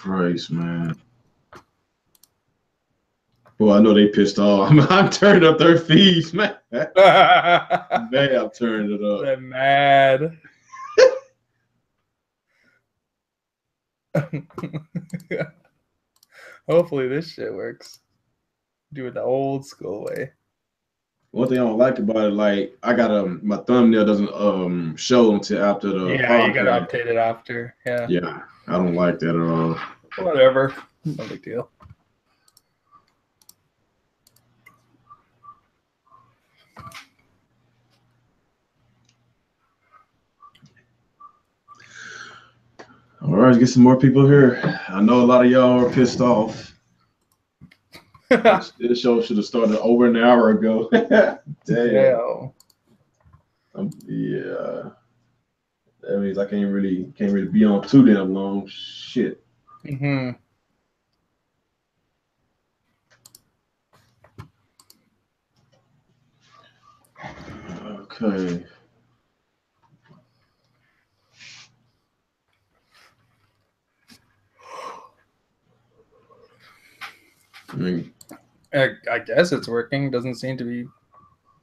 Christ, man. Boy, I know they pissed off. I'm turning up their feeds, man. Man, I'm turning it up. They're mad. Hopefully this shit works. Do it the old school way. One thing I don't like about it, like I got my thumbnail doesn't show until after the podcast. You gotta update it after. Yeah, I don't like that at all. Whatever, no big deal. All right, let's get some more people here. I know a lot of y'all are pissed off. This show should have started over an hour ago. Damn. Yeah. That means I can't really be on too damn long. Shit. Mm-hmm. Okay. I guess it's working. Doesn't seem to be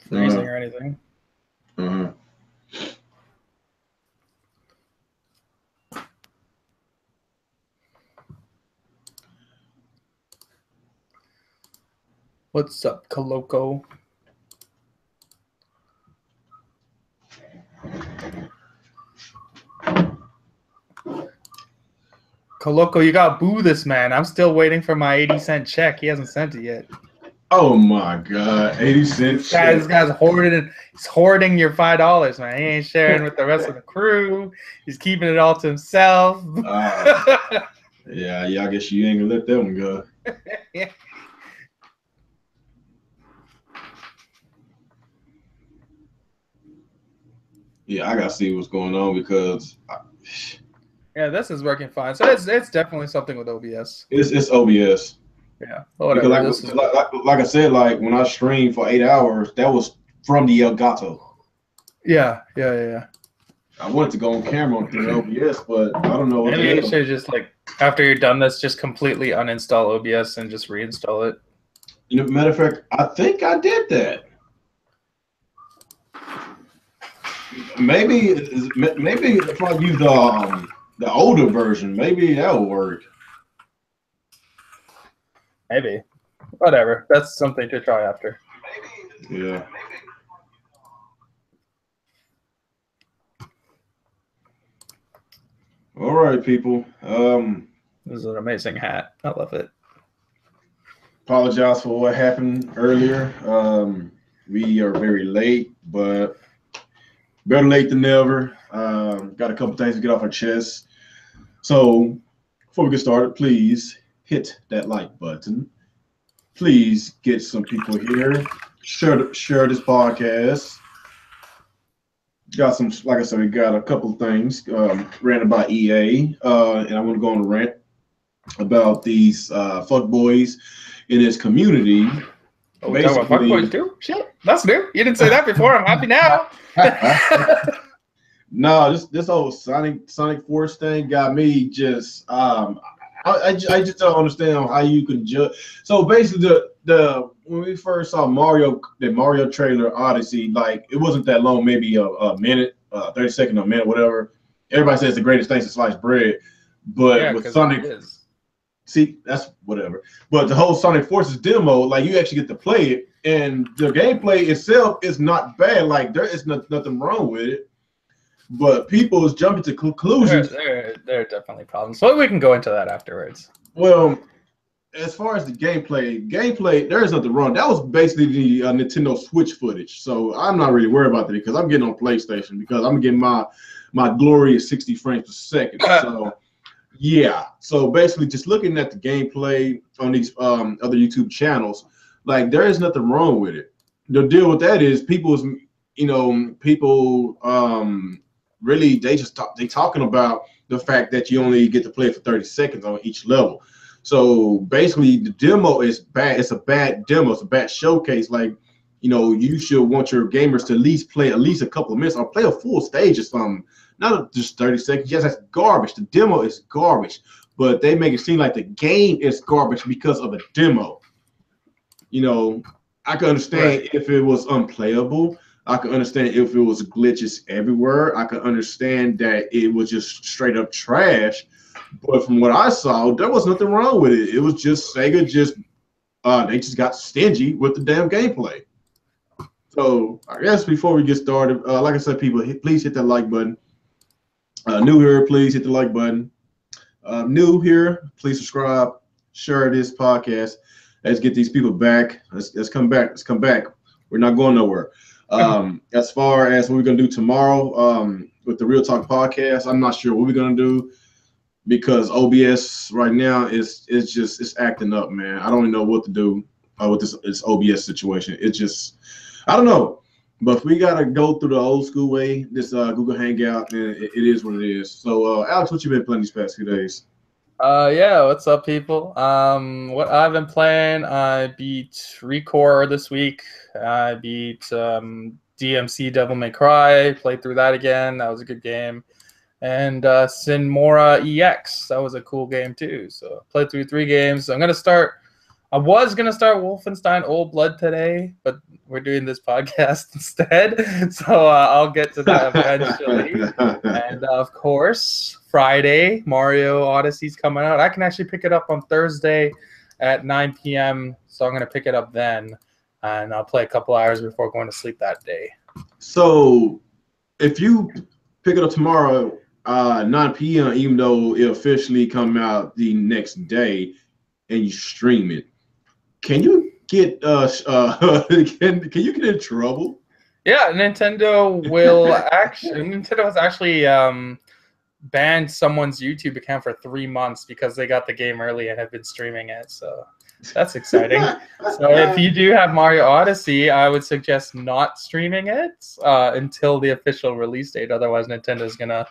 freezing or anything. What's up, Coloco? Coloco, you gotta boo this man. I'm still waiting for my 80-cent check. He hasn't sent it yet. Oh my God, 80-cent check. This guy's hoarding your $5, man. He ain't sharing with the rest of the crew. He's keeping it all to himself. Yeah, I guess you ain't gonna let that one go. Yeah, I gotta see what's going on because. Yeah, this is working fine. So it's definitely something with OBS. It's OBS. Yeah, whatever. Like I said, like when I streamed for 8 hours, that was from the Elgato. Yeah. I wanted to go on camera through OBS, but I don't know what Maybe you should just, like, after you're done this, just completely uninstall OBS and just reinstall it. You know, matter of fact, I think I did that. Maybe if I use the older version, maybe that will work. Maybe. Whatever. That's something to try after. Yeah. All right, people. This is an amazing hat. I love it. Apologize for what happened earlier. We are very late, but better late than never. Got a couple things to get off our chest. So before we get started, please hit that like button. Please get some people here. Share this podcast. Got some, like I said, we got a couple of things ranted by EA, and I'm going to go on a rant about these fuckboys in this community. Oh, we talking about fuckboys too? Shit, that's new. You didn't say that before. I'm happy now. No, this whole Sonic Force thing got me just I just don't understand how you can judge. So basically, the when we first saw the Mario trailer Odyssey, like it wasn't that long, maybe a minute, 30 seconds, a minute, whatever. Everybody says the greatest thing since sliced bread, but with Sonic, see, that's whatever. But the whole Sonic Forces demo, like you actually get to play it, and the gameplay itself is not bad. Like there is nothing wrong with it. But people is jumping to conclusions. There are definitely problems. So we can go into that afterwards. Well, as far as the gameplay, there is nothing wrong. That was basically the Nintendo Switch footage. So I'm not really worried about that because I'm getting on PlayStation because I'm getting my glorious 60 frames per second. So yeah. So basically, just looking at the gameplay on these other YouTube channels, like there is nothing wrong with it. The deal with that is people really they talking about the fact that you only get to play for 30 seconds on each level. So basically the demo is bad. It's a bad demo. It's a bad showcase. Like, you should want your gamers to at least play a couple of minutes or play a full stage or something. Not just 30 seconds. Yes, that's garbage. The demo is garbage. but they make it seem like the game is garbage because of a demo. You know, I can understand if it was unplayable. I can understand if it was glitches everywhere. I can understand that it was just straight up trash. But from what I saw, there was nothing wrong with it. It was just Sega they just got stingy with the damn gameplay. So I guess before we get started, like I said, people, please hit that like button. New here, please hit the like button. New here, please subscribe, share this podcast. Let's get these people back. Let's come back. Let's come back. We're not going nowhere. As far as what we're gonna do tomorrow with the Real Talk podcast, I'm not sure what we're gonna do because OBS right now is it's acting up, man. I don't even know what to do with this OBS situation. It's just I don't know. But we gotta go through the old school way, this Google Hangout, and it is what it is. So Alex, what you been playing these past few days? Yeah, what's up, people? What I've been playing, I beat Recore this week. I beat DMC Devil May Cry, played through that again. That was a good game. And Sin Mora EX, that was a cool game too. So played through 3 games. So I was gonna start Wolfenstein Old Blood today, but we're doing this podcast instead. So I'll get to that eventually. And of course, Friday, Mario Odyssey's coming out. I can actually pick it up on Thursday at 9 p.m. So I'm going to pick it up then. And I'll play a couple hours before going to sleep that day. So if you pick it up tomorrow, 9 p.m., even though it officially come out the next day, and you stream it, can you get can you get in trouble? Yeah, Nintendo has actually banned someone's YouTube account for 3 months because they got the game early and have been streaming it. So that's exciting. So if you do have Mario Odyssey, I would suggest not streaming it until the official release date. Otherwise, Nintendo's gonna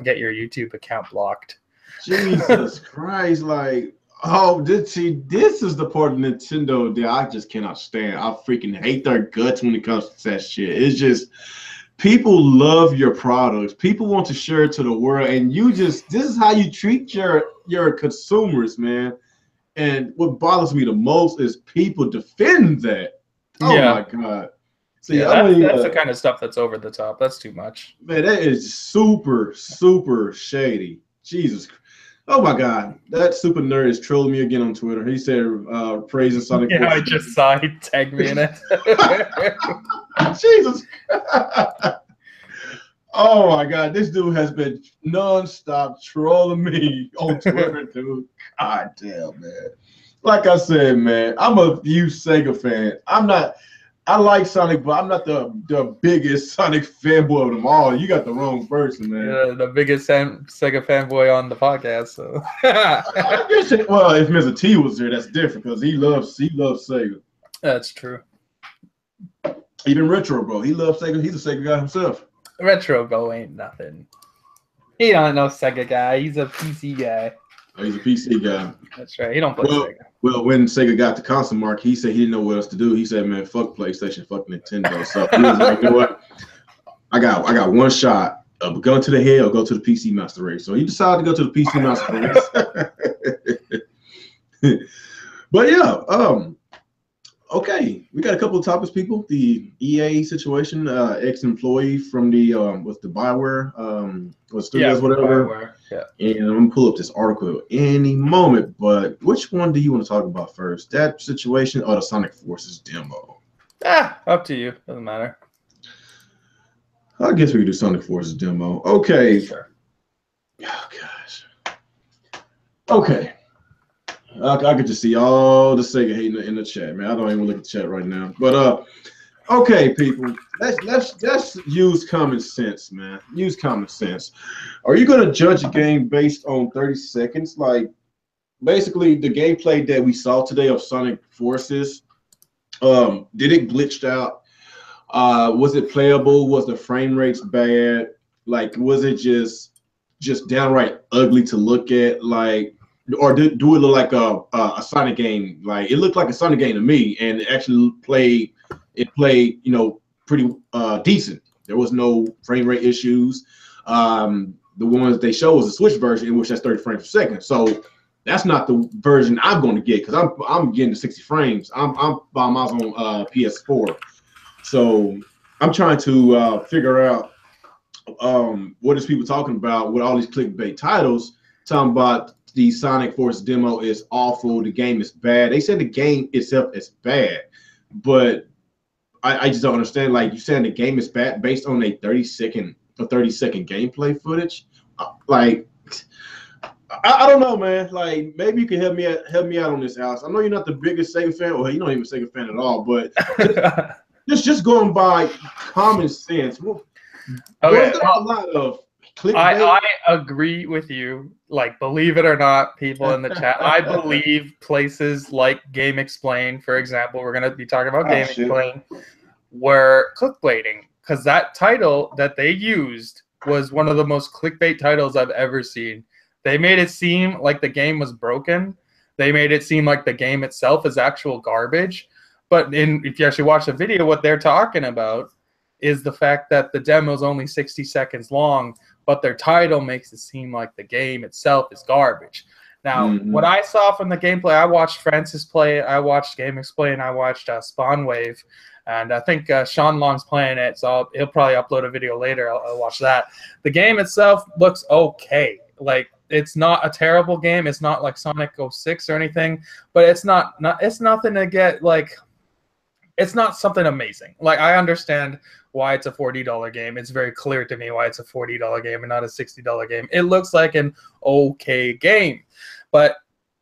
get your YouTube account blocked. Jesus Christ! Like, oh, this is the part of Nintendo that I just cannot stand. I freaking hate their guts when it comes to that shit. It's just people love your products. People want to share it to the world, and this is how you treat your consumers, man. And what bothers me the most is people defend that. Oh my God. So that's the kind of stuff that's over the top. That's too much. Man, that is super, super shady. Jesus Christ. Oh my God, that super nerd is trolling me again on Twitter. He said praising Sonic. Yeah, I just saw he tagged me in it. Jesus. Oh my God, this dude has been nonstop trolling me on Twitter, dude. God damn, man. Like I said, man, I'm a huge Sega fan. I like Sonic, but I'm not the biggest Sonic fanboy of them all. You got the wrong person, man. Yeah, the biggest Sega fanboy on the podcast. So I guess well, if Mr. T was there, that's different because he loves Sega. That's true. Even Retro Bro, he loves Sega. He's a Sega guy himself. Retro Bro ain't nothing. He don't know Sega guy. He's a PC guy. Oh, he's a PC guy. That's right. He don't play Sega. Well, when Sega got the console mark, he said he didn't know what else to do. He said, "Man, fuck PlayStation, fuck Nintendo." So he was like, "You know what? I got one shot of going to the head or go to the PC Master Race." So he decided to go to the PC Master Race. But yeah, okay, we got a couple of topics, people. The EA situation, ex-employee from the with the Bioware, studios, whatever. Bioware. Yeah. And I'm gonna pull up this article any moment. But which one do you want to talk about first? That situation or the Sonic Forces demo? Up to you. Doesn't matter. I guess we could do Sonic Forces demo. Okay. Sure. Oh gosh. Okay. I could just see all the Sega hating in the chat, man. I don't even look at the chat right now. But okay, people, let's use common sense, man. Use common sense. Are you gonna judge a game based on 30 seconds? Like, basically, the gameplay that we saw today of Sonic Forces, did it glitched out? Was it playable? Was the frame rates bad? Like, was it just downright ugly to look at? Like, or do it look like a Sonic game? Like, it looked like a Sonic game to me, and it actually played, you know, pretty decent. There was no frame rate issues. the ones they show was a Switch version, in which that's 30 frames per second. So that's not the version I'm going to get, because I'm getting the 60 frames. I'm buying mine on PS4. So I'm trying to figure out what is people talking about with all these clickbait titles, talking about the Sonic Force demo is awful, the game is bad. They said the game itself is bad, but I just don't understand. Like, you saying the game is bad based on a 30-second gameplay footage? Like, I don't know, man. Like, maybe you can help me out on this, Alex. I know you're not the biggest Sega fan, or you're not even a Sega fan at all, but just going by common sense. Well, okay, a lot of clickbait. I agree with you. Like, believe it or not, people in the chat, I believe places like Game Explain, for example, we're going to be talking about Game Explain, were clickbaiting, because that title that they used was one of the most clickbait titles I've ever seen. They made it seem like the game was broken. They made it seem like the game itself is actual garbage. But if you actually watch the video, what they're talking about is the fact that the demo is only 60 seconds long, but their title makes it seem like the game itself is garbage. Now, what I saw from the gameplay, I watched Francis play it, I watched Game Explain, I watched Spawn Wave, and I think Sean Long's playing it, so he'll probably upload a video later. I'll watch that. The game itself looks okay. Like, it's not a terrible game. It's not like Sonic 06 or anything, but it's nothing to get, like, it's not something amazing. Like, I understand why it's a $40 game. It's very clear to me why it's a $40 game and not a $60 game. It looks like an okay game, but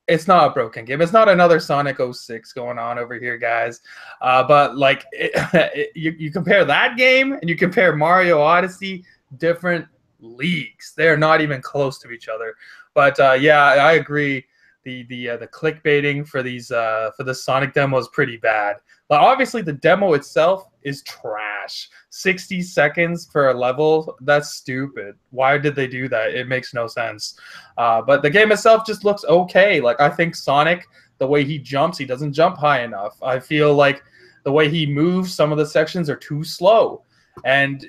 it's not a broken game. It's not another Sonic 06 going on over here, guys. But, like, you compare that game and you compare Mario Odyssey, different leagues. They're not even close to each other. But yeah, I agree. The clickbaiting for these for the Sonic demo is pretty bad. But obviously the demo itself is trash. 60 seconds for a level, that's stupid. Why did they do that? It makes no sense. But the game itself just looks okay. Like, I think Sonic, the way he jumps, he doesn't jump high enough. I feel like the way he moves, some of the sections are too slow. And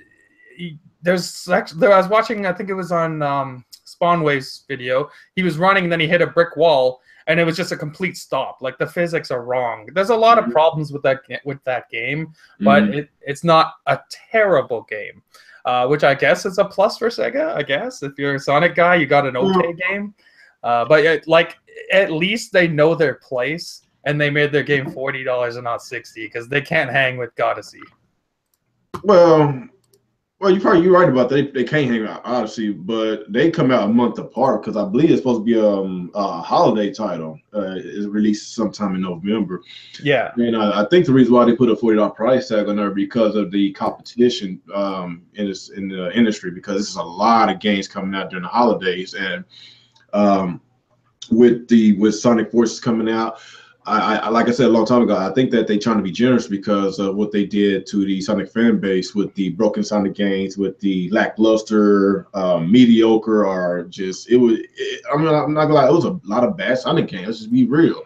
I was watching, I think it was on Spawn Wave's video. He was running and then he hit a brick wall, and it was just a complete stop. Like, the physics are wrong. There's a lot of problems with that game, but it's not a terrible game, which I guess is a plus for Sega. I guess if you're a Sonic guy, you got an okay game. But like, at least they know their place, and they made their game $40 and not $60, because they can't hang with Odyssey. Well, you're right about that. They can't hang out, Odyssey, but they come out a month apart, because I believe it's supposed to be a holiday title. It's released sometime in November. Yeah. And I think the reason why they put a $40 price tag on there because of the competition in the industry, because this is a lot of games coming out during the holidays, and with Sonic Forces coming out. I like I said a long time ago, I think that they're trying to be generous because of what they did to the Sonic fan base with the broken Sonic games, with the lackluster, mediocre, or just I'm not gonna lie, it was a lot of bad Sonic games. Let's just be real.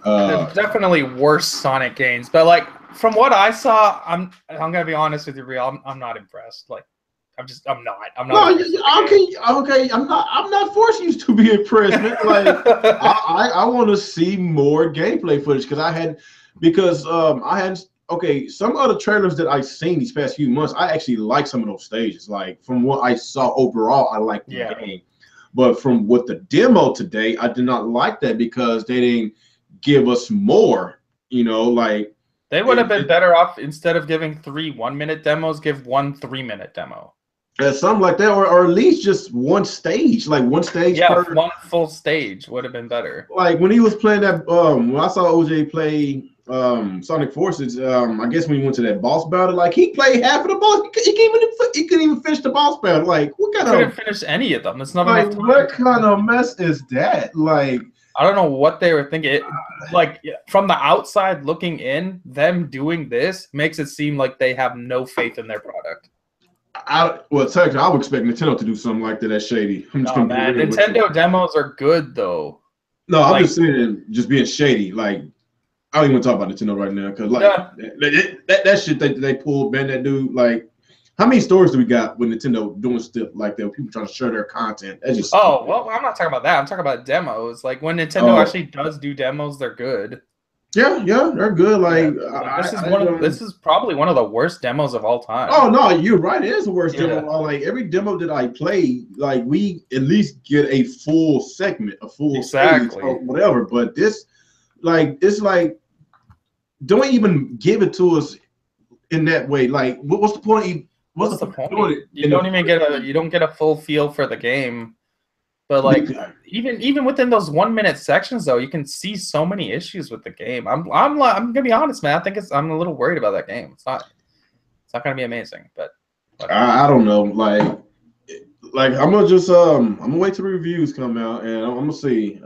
There's definitely worse Sonic games, but like, from what I saw, I'm gonna be honest with you, real. I'm not impressed. Like, I'm not. No, okay. I'm not forcing you to be impressed, man. Like, I want to see more gameplay footage, because I had some other trailers that I've seen these past few months. I actually like some of those stages. Like, from what I saw overall, I liked the game. But from what the demo today, I did not like that, because they didn't give us more. You know, like, they would have been better off, instead of giving 3 1-minute demos, give 1 3-minute demo. Something like that, or at least just one stage, like one stage. Yeah, one full stage would have been better. Like, when he was playing that, when I saw OJ play Sonic Forces, I guess when he went to that boss battle, like, he played half of the boss. He couldn't even finish the boss battle. Like, what kind of? Couldn't finish any of them. It's not like, enough time. what kind of mess is that? Like, I don't know what they were thinking. Like, from the outside looking in, them doing this makes it seem like they have no faith in their product. Technically, I would expect Nintendo to do something like that. That's shady. No, man, Nintendo demos are good though. No, I'm just saying, just being shady. Like, I don't even want to talk about Nintendo right now, because like that shit they pulled, man, that dude, like, How many stories do we got with Nintendo doing stuff like that? People trying to share their content. That's just Oh, well, I'm not talking about that. I'm talking about demos. Like when Nintendo actually does do demos, they're good. Yeah, they're good. Like, this is probably one of the worst demos of all time. Oh no, you're right. It is the worst demo. Like every demo that I play, like we at least get a full segment, a full stage or whatever. But this, like, it's like, don't even give it to us in that way. Like, what's the point? What's the point? You don't even get a full feel for the game. But like even within those 1 minute sections though, you can see so many issues with the game. I'm gonna be honest, man. I'm a little worried about that game. It's not gonna be amazing, but I don't know. Like I'm gonna just I'm gonna wait till the reviews come out and I'm gonna see.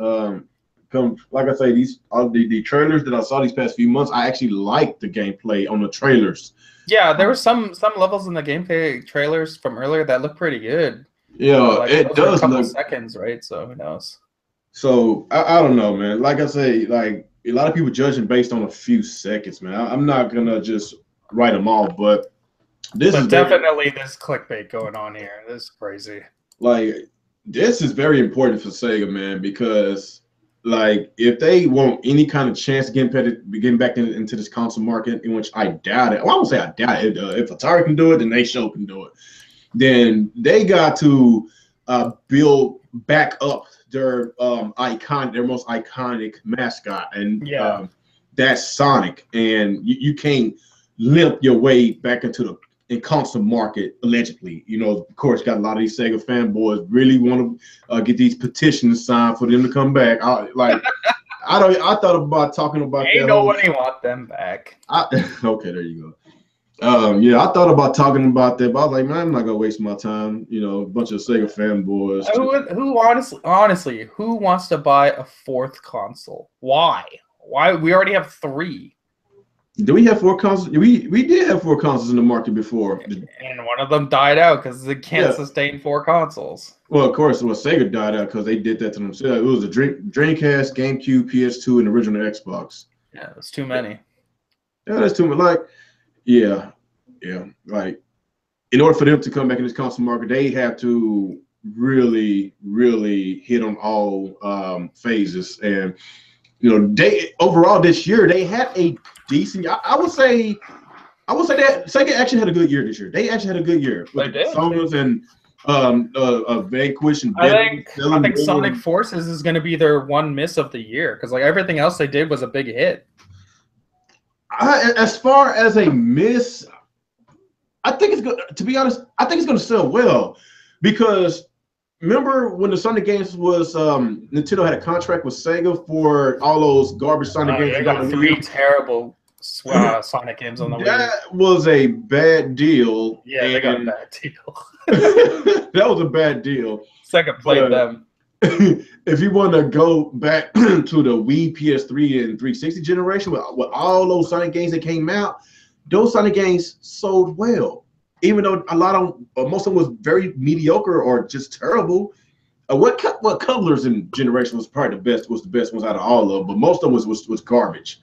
Like I say, these the trailers that I saw these past few months, I actually liked the gameplay on the trailers. Yeah, there were some levels in the gameplay trailers from earlier that look pretty good. Yeah, like, it does a couple look seconds, right? So who knows? So I don't know, man. Like I say, like a lot of people judging based on a few seconds, man. I'm not gonna just write them all, but this is definitely this clickbait going on here. This is crazy. Like this is very important for Sega, man, because like if they want any kind of chance of getting back into this console market, in which I doubt it. Well, I won't say I doubt it. If Atari can do it, then they sure can do it. Then they got to build back up their their most iconic mascot, and that's Sonic. And you can't limp your way back into the console market allegedly. You know, of course, got a lot of these Sega fanboys really want to get these petitions signed for them to come back. I thought about talking about ain't nobody want them back. Okay, there you go. Yeah, I thought about talking about that, but I was like, man, I'm not gonna waste my time. You know, a bunch of Sega fanboys. Who honestly, who wants to buy a fourth console? Why? We already have 3. Do we have 4 consoles? We did have 4 consoles in the market before, and one of them died out because it can't sustain 4 consoles. Well, of course, Sega died out because they did that to themselves. It was a Dreamcast, GameCube, PS2, and original Xbox. Yeah, it was too many. Yeah, that's too much. Like. Yeah. Like, in order for them to come back in this console market, they have to really, really hit on all phases. And you know, they overall this year they had a decent. I would say that Sega actually had a good year this year. They actually had a good year with Personas and Vanquish and I think Sonic Forces is going to be their one miss of the year because like everything else they did was a big hit. As far as a miss, I think it's good. To be honest, I think it's going to sell well because remember when the Sonic games was Nintendo had a contract with Sega for all those garbage Sonic games. They got 3 terrible Sonic games on the Wii. That was a bad deal. Yeah, they got a bad deal. That was a bad deal. Sega played them. If you want to go back to the Wii, PS3, and 360 generation with all those Sonic games that came out, those Sonic games sold well. Even though most of them was very mediocre or just terrible. What Colors in generation was probably the best ones out of all of them, but most of them was garbage.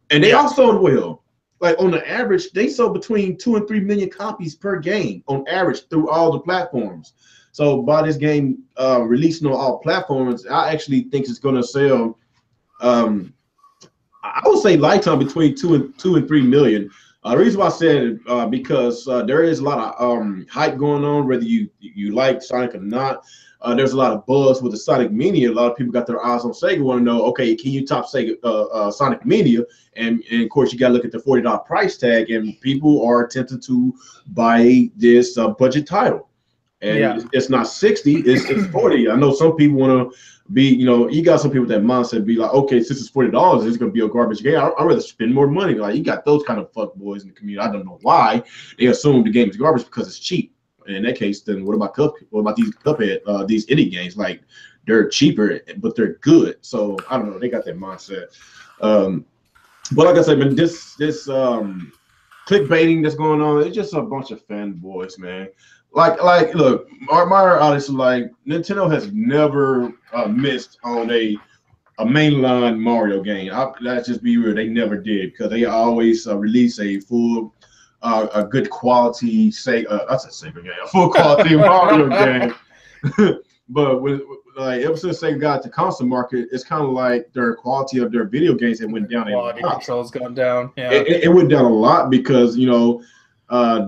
And they all sold well. Like on the average, they sold between 2 and 3 million copies per game on average through all the platforms. So by this game releasing on all platforms, I actually think it's going to sell. I would say lifetime between 2 and 3 million. The reason why I said it because there is a lot of hype going on, whether you like Sonic or not. There's a lot of buzz with the Sonic Mania. A lot of people got their eyes on Sega, want to know, okay, can you top Sega Sonic Mania? And of course, you got to look at the $40 price tag, and people are tempted to buy this budget title. And it's not 60, it's 40. I know some people want to be, you got some people with that mindset be like, okay, since it's $40, it's going to be a garbage game. I'd rather spend more money. Like, you got those kind of fuck boys in the community. I don't know why they assume the game is garbage because it's cheap. And in that case, then what about these Cuphead, these indie games? Like, they're cheaper, but they're good. So I don't know. They got that mindset. But like I said, man, this clickbaiting that's going on, it's just a bunch of fanboys, man. Like, look, my audience is like, Nintendo has never missed on a mainline Mario game. Let's just be real, they never did because they always release a full a good quality that's a Sega game, a full quality Mario game. But like ever since Sega got the console market, it's kind of like their quality of their video games that went down. Quality control's gone down. Yeah, it went down a lot because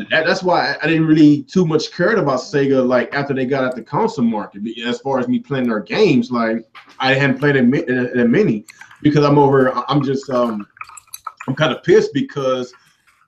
that's why I didn't really too much cared about Sega like after they got at the console market. As far as me playing their games, like I hadn't played that many because I'm kind of pissed because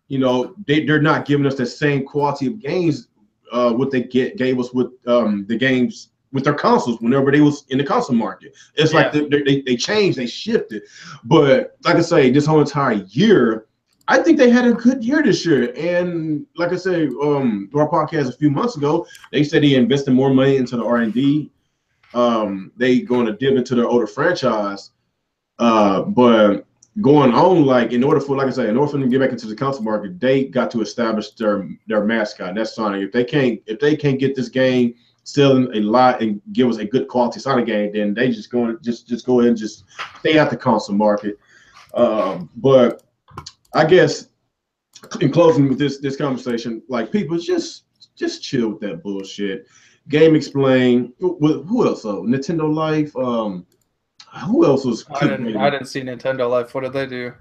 they're not giving us the same quality of games what they gave us with the games with their consoles whenever they was in the console market. It's like they changed, they shifted. But like I say, this whole entire year, I think they had a good year this year. And like I said, our podcast a few months ago, they said they invested more money into the R&D. They going to dip into their older franchise. But going on, like in order for them to get back into the console market, they got to establish their mascot. That's Sonic. If they can't get this game selling a lot and give us a good quality Sonic game, then they just go ahead and just stay out the console market. But I guess in closing with this conversation, like people just chill with that bullshit. Game Explain. Who else? Nintendo Life. Who else was? I didn't see Nintendo Life. What did they do?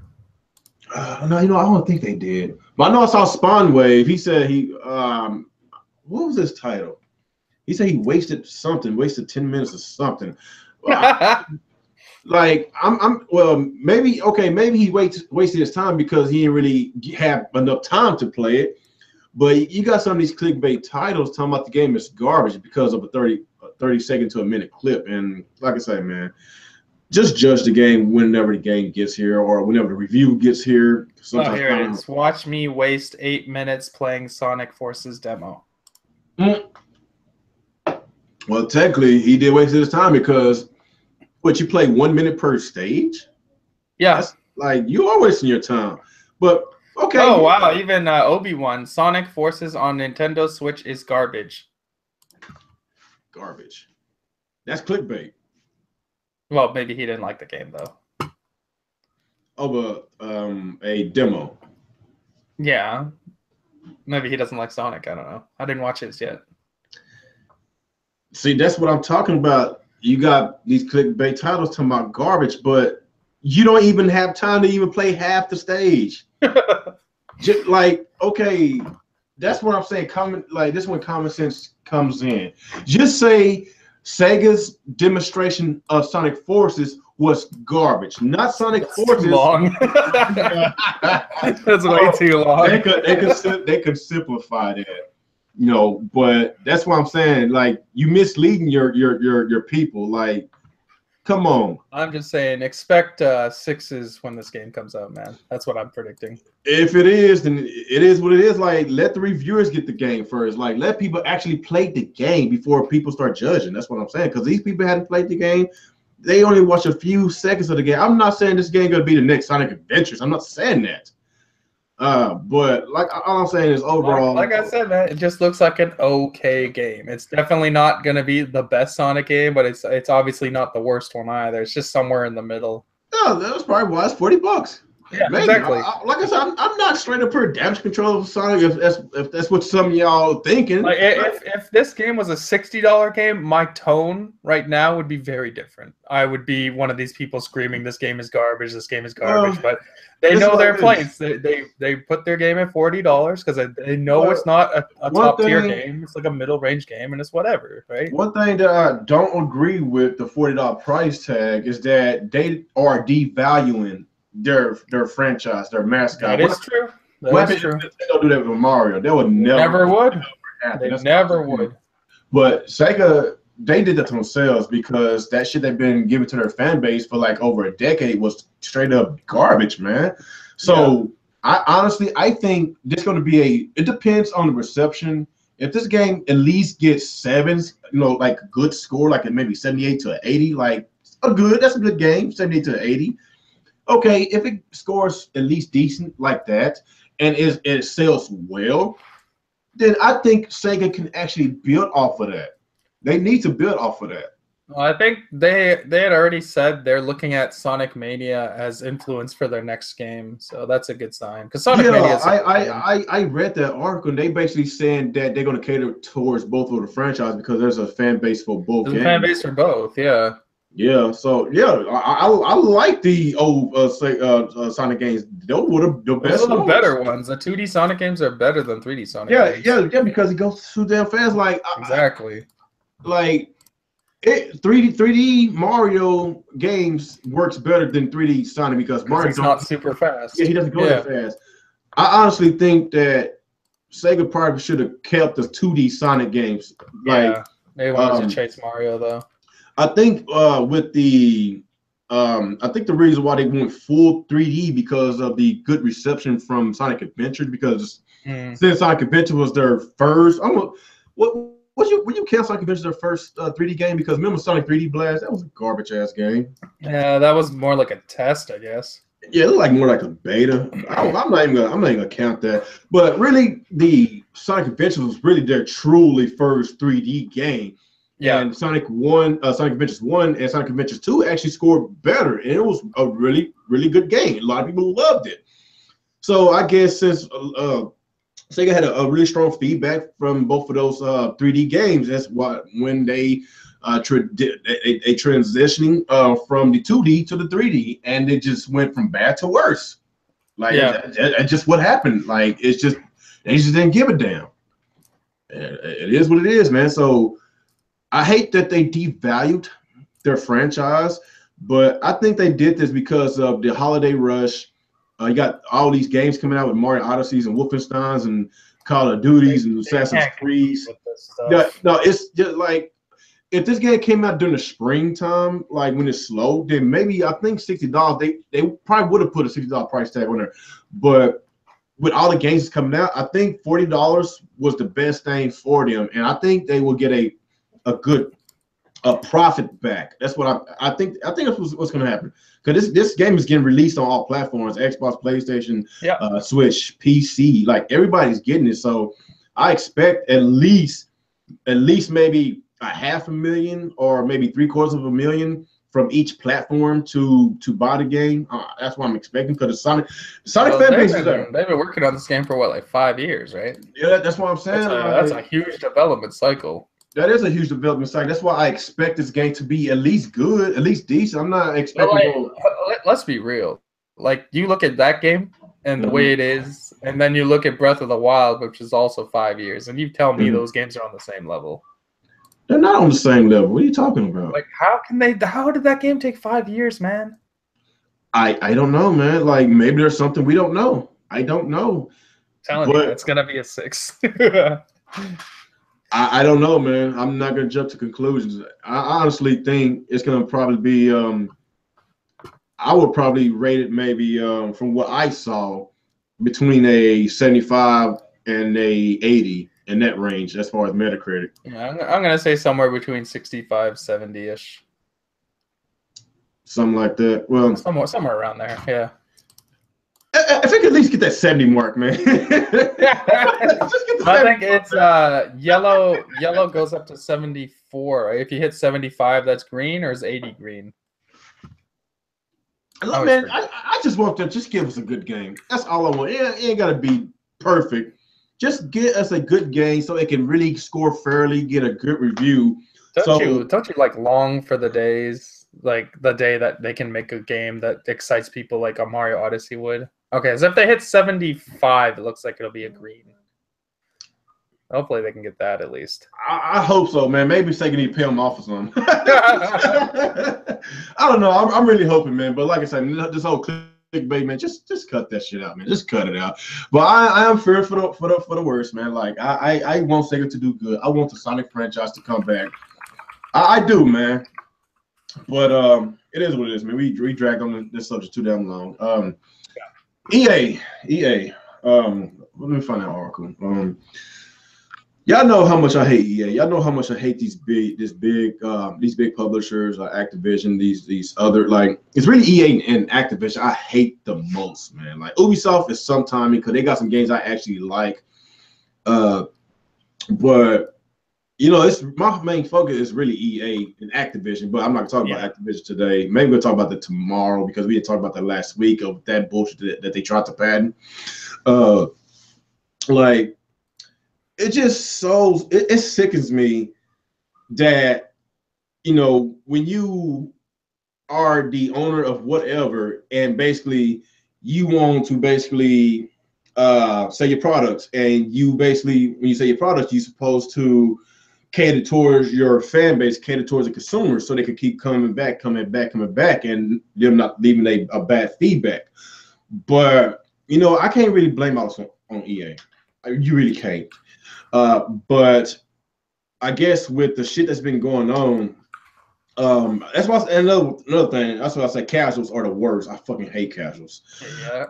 No, I don't think they did. But I know I saw Spawn Wave. He said what was his title? He said he wasted 10 minutes or something. Like maybe he wasted his time because he didn't really have enough time to play it. But you got some of these clickbait titles talking about the game is garbage because of a 30 second to a minute clip. And like I say, man, just judge the game whenever the game gets here or whenever the review gets here. Here it is. Watch me waste 8 minutes playing Sonic Forces demo. Well, technically, he did waste his time because you play 1 minute per stage? Yeah. That's, like, you are wasting your time. But, okay. Oh, wow. Even Obi-Wan, Sonic Forces on Nintendo Switch is garbage. Garbage. That's clickbait. Well, maybe he didn't like the game, though. Over a demo. Yeah. Maybe he doesn't like Sonic. I don't know. I didn't watch his yet. See, that's what I'm talking about. You got these clickbait titles talking about garbage, but you don't even have time to even play half the stage. Just like, okay, that's what I'm saying. This is when common sense comes in. Just say Sega's demonstration of Sonic Forces was garbage, not Sonic Forces. Too long. That's way too long. They could simplify that. But that's what I'm saying. Like, you misleading your people. Like, come on. I'm just saying, expect 6s when this game comes out, man. That's what I'm predicting. If it is, then it is what it is. Like, let the reviewers get the game first. Like, let people actually play the game before people start judging. That's what I'm saying. Because these people hadn't played the game. They only watch a few seconds of the game. I'm not saying this game gonna be the next Sonic Adventures. I'm not saying that. But like all I'm saying is overall, like I said, man, it just looks like an okay game. It's definitely not gonna be the best Sonic game, but it's obviously not the worst one either. It's just somewhere in the middle. No, that was probably why it's $40. Yeah, maybe. Exactly. Like I said, I'm not straight up for damage control of Sonic. If that's what some of y'all thinking. Like if this game was a $60 game, my tone right now would be very different. I would be one of these people screaming, "This game is garbage! This game is garbage!" But they know their place. They put their game at $40 because they know it's not a top tier game. It's like a middle range game, and it's whatever, right? One thing that I don't agree with the $40 price tag is that they are devaluing their franchise, their mascot. That is true. That is true. They don't do that with Mario. They would never would. They never would. But Sega, they did that to themselves because that shit they've been giving to their fan base for like over a decade was straight up garbage, man. So I think this going to be it depends on the reception. If this game at least gets 7s, like a good score, like maybe 78 to 80, like that's a good game, 78 to 80. Okay, if it scores at least decent like that and it sells well, then I think Sega can actually build off of that. They need to build off of that. Well, I think they had already said they're looking at Sonic Mania as influence for their next game, so that's a good sign. Because Sonic Yeah, Mania is a good game. I read that article, and they basically saying that they're going to cater towards both of the franchise because there's a fan base for both There's a fan games. base for both, yeah. Yeah, so yeah, I like the old Sonic games. Those were the Those best are the ones. better ones. The 2D Sonic games are better than 3D Sonic Yeah, games. yeah, because it goes too damn fast. Like Exactly. like it 3D Mario games works better than 3D Sonic because Mario It's not super fast. yeah, he doesn't go that fast. I honestly think that Sega probably should have kept the 2D Sonic games. Like, Yeah, they wanted to chase Mario though. I think with the I think the reason why they went full 3D because of the good reception from Sonic Adventure because since Sonic Adventure was their first, would you count Sonic Adventure their first 3D game? Because remember Sonic 3D Blast, that was a garbage ass game. Yeah, that was more like a test, I guess. Yeah, it looked like more like a beta. I'm not even gonna count that. But really, the Sonic Adventure was really their truly first 3D game. Yeah. And Sonic Adventures 1 and Sonic Adventures 2 actually scored better, and it was a really, really good game. A lot of people loved it. So I guess since Sega had a really strong feedback from both of those 3D games, that's why when they transitioning from the 2D to the 3D, and it just went from bad to worse. Like that's just what happened. Like it's just they just didn't give a damn. It is what it is, man. So I hate that they devalued their franchise, but I think they did this because of the holiday rush. You got all these games coming out with Mario Odysseys and Wolfensteins and Call of Duties and Assassin's Creed. No, it's just like if this game came out during the springtime, like when it's slow, then maybe I think $60. They probably would have put a $60 price tag on there, but with all the games coming out, I think $40 was the best thing for them, and I think they will get a good profit back. That's what I think. I think that's what's going to happen because this game is getting released on all platforms: Xbox, PlayStation, Switch, PC. Like everybody's getting it, so I expect at least maybe $500,000 or maybe $750,000 from each platform to buy the game. That's what I'm expecting because the Sonic fan base is there. They've been working on this game for what, like 5 years, right? Yeah, that's what I'm saying. That's a huge development cycle. That is a huge development cycle. That's why I expect this game to be at least good, at least decent. I'm not expecting. Let's be real. Like you look at that game and the way it is, and then you look at Breath of the Wild, which is also 5 years, and you tell me those games are on the same level. They're not on the same level. What are you talking about? Like how did that game take 5 years, man? I don't know, man. Like maybe there's something we don't know. I don't know. I'm telling you, it's gonna be a 6. I don't know, man. I'm not gonna jump to conclusions. I honestly think it's gonna probably be I would probably rate it maybe from what I saw between a 75 and a 80 in that range as far as Metacritic. Yeah, I'm gonna say somewhere between 65, 70-ish. Something like that. Well, somewhere around there, yeah. If I could at least get that 70 mark, man. I think it's yellow goes up to 74. Right? If you hit 75, that's green, or is 80 green? Look, man, I just want to just give us a good game. That's all I want. It ain't gotta be perfect. Just get us a good game so it can really score fairly, get a good review. Don't you like long for the days, like the day that they can make a game that excites people like a Mario Odyssey would? Okay, so if they hit 75, it looks like it'll be a green. Hopefully they can get that at least. I hope so, man. Maybe Sega need to pay them off or something. I don't know. I'm really hoping, man. But like I said, this whole clickbait, man, just cut that shit out, man. Just cut it out. But I am fearful for the worst, man. Like I want Sega to do good. I want the Sonic franchise to come back. I do, man. But it is what it is, man. We dragged on this subject too damn long. EA. Let me find that article. Y'all know how much I hate EA. Y'all know how much I hate these big publishers, Activision, these other, like, it's really EA and Activision I hate the most, man. Like Ubisoft is sometime because they got some games I actually like, but You know, it's my main focus is really EA and Activision, but I'm not talking about Activision today. Maybe we'll talk about that tomorrow because we had talked about that last week of that bullshit that they tried to patent. Like it just it sickens me that when you are the owner of whatever and basically you want to basically sell your products, and you basically when you sell your products you're supposed to cater towards your fan base, cater towards the consumers, so they can keep coming back, and they're not leaving a bad feedback. But I can't really blame all on EA. You really can't. But I guess with the shit that's been going on, that's why another thing. That's why I say casuals are the worst. I fucking hate casuals. Yeah.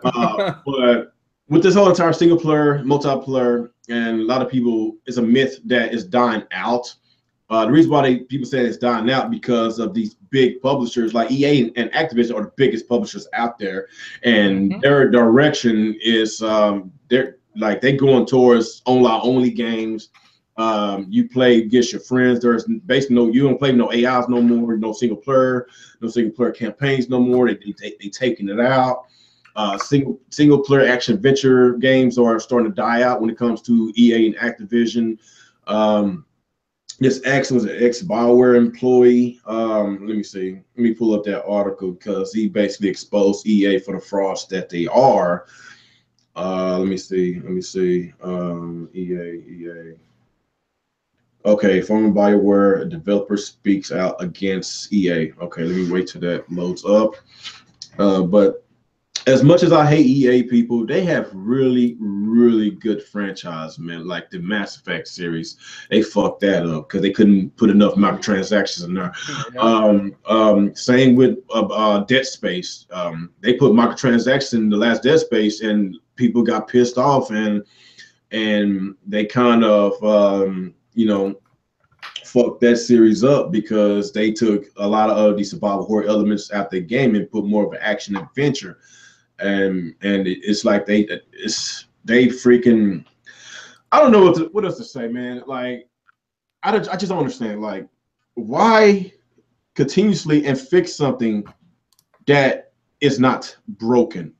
But with this whole entire single player, multiplayer, and a lot of people, it's a myth that is dying out. The reason why people say it's dying out because of these big publishers like EA and Activision are the biggest publishers out there, and their direction is they're going towards online only games. You play against your friends. There's basically you don't play no AIs no more, no single player campaigns no more. They taking it out. Single player action adventure games are starting to die out when it comes to EA and Activision. This X was an ex-Bioware employee. Let me see. Let me pull up that article because he basically exposed EA for the frauds that they are. Let me see. EA. Okay, former Bioware developer speaks out against EA. Okay, let me wait till that loads up. But as much as I hate EA people, they have really, really good franchise, man. Like the Mass Effect series, they fucked that up because they couldn't put enough microtransactions in there. Same with Dead Space. They put microtransactions in the last Dead Space, and people got pissed off, and they kind of fucked that series up because they took a lot of the survival horror elements out the game and put more of an action adventure. And it's like they freaking, I don't know what else to say, man. Like I just don't understand, like, why continuously and fix something that is not broken.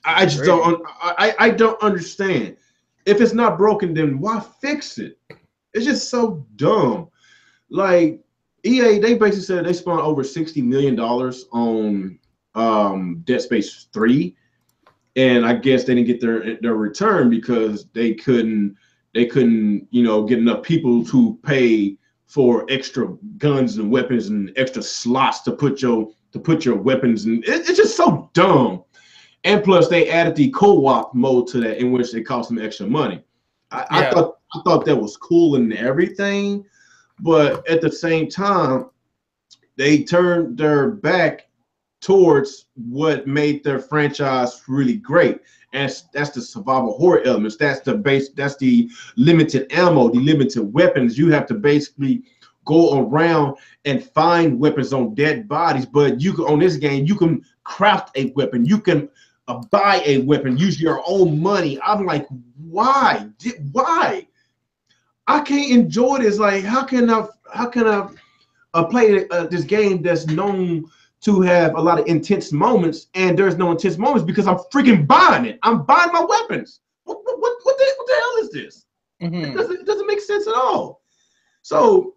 I just don't I don't understand. If it's not broken, then why fix it? It's just so dumb. Like EA, they basically said they spent over $60 million on Dead Space 3, and I guess they didn't get their return because they couldn't get enough people to pay for extra guns and weapons and extra slots to put your weapons in. It's just so dumb. And plus they added the co-op mode to that, in which they cost them extra money. I thought that was cool and everything, but at the same time, they turned their back towards what made their franchise really great, and that's the survival horror elements. That's the base. That's the limited ammo, the limited weapons. You have to basically go around and find weapons on dead bodies. But you can, on this game, you can craft a weapon. You can buy a weapon. Use your own money. I'm like, why? Why? I can't enjoy this. Like, how can I play this game that's known to have a lot of intense moments, and there's no intense moments because I'm freaking buying it. I'm buying my weapons. What the hell is this? It doesn't make sense at all. So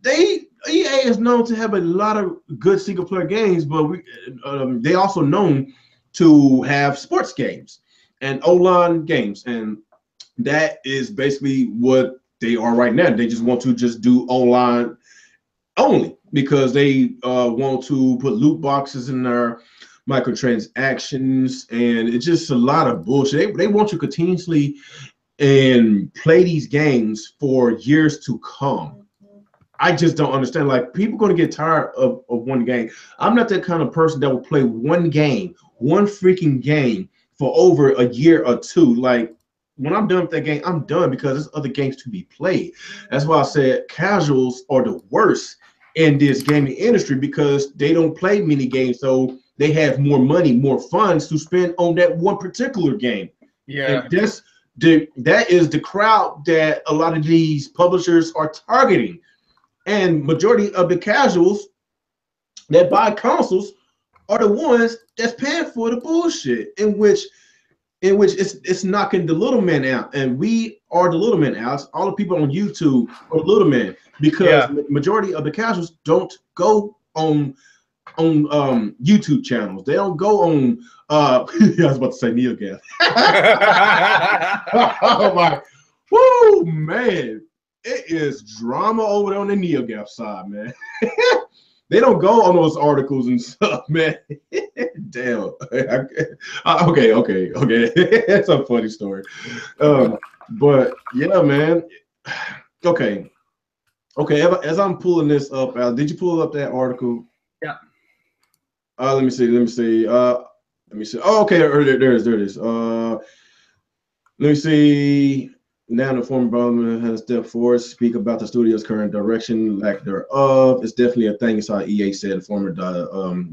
EA is known to have a lot of good single player games, but they also known to have sports games and online games, and that is basically what they are right now. They just want to just do online only because they want to put loot boxes in their microtransactions, and it's just a lot of bullshit. They want you continuously and play these games for years to come. I just don't understand. Like, people are going to get tired of one game. I'm not that kind of person that will play one freaking game for over a year or two. Like, when I'm done with that game, I'm done because there's other games to be played. That's why I said casuals are the worst in this gaming industry because they don't play many games, so they have more money, more funds to spend on that one particular game. Yeah, and that is the crowd that a lot of these publishers are targeting, and majority of the casuals that buy consoles are the ones that's paying for the bullshit, in which it's knocking the little men out, and we are the little men out. All the people on YouTube are little men, because majority of the casuals don't go on YouTube channels. They don't go on I was about to say NeoGaf. Oh my, woo man, it is drama over there on the NeoGaf side, man. They don't go on those articles and stuff, man. Damn. Okay. That's a funny story. But yeah, man. Okay. As I'm pulling this up, did you pull up that article? Yeah. Let me see. Oh, okay. There it is. Let me see. Now the former development has stepped forward, speak about the studio's current direction, lack thereof. It's definitely a thing. It's how EA said. The former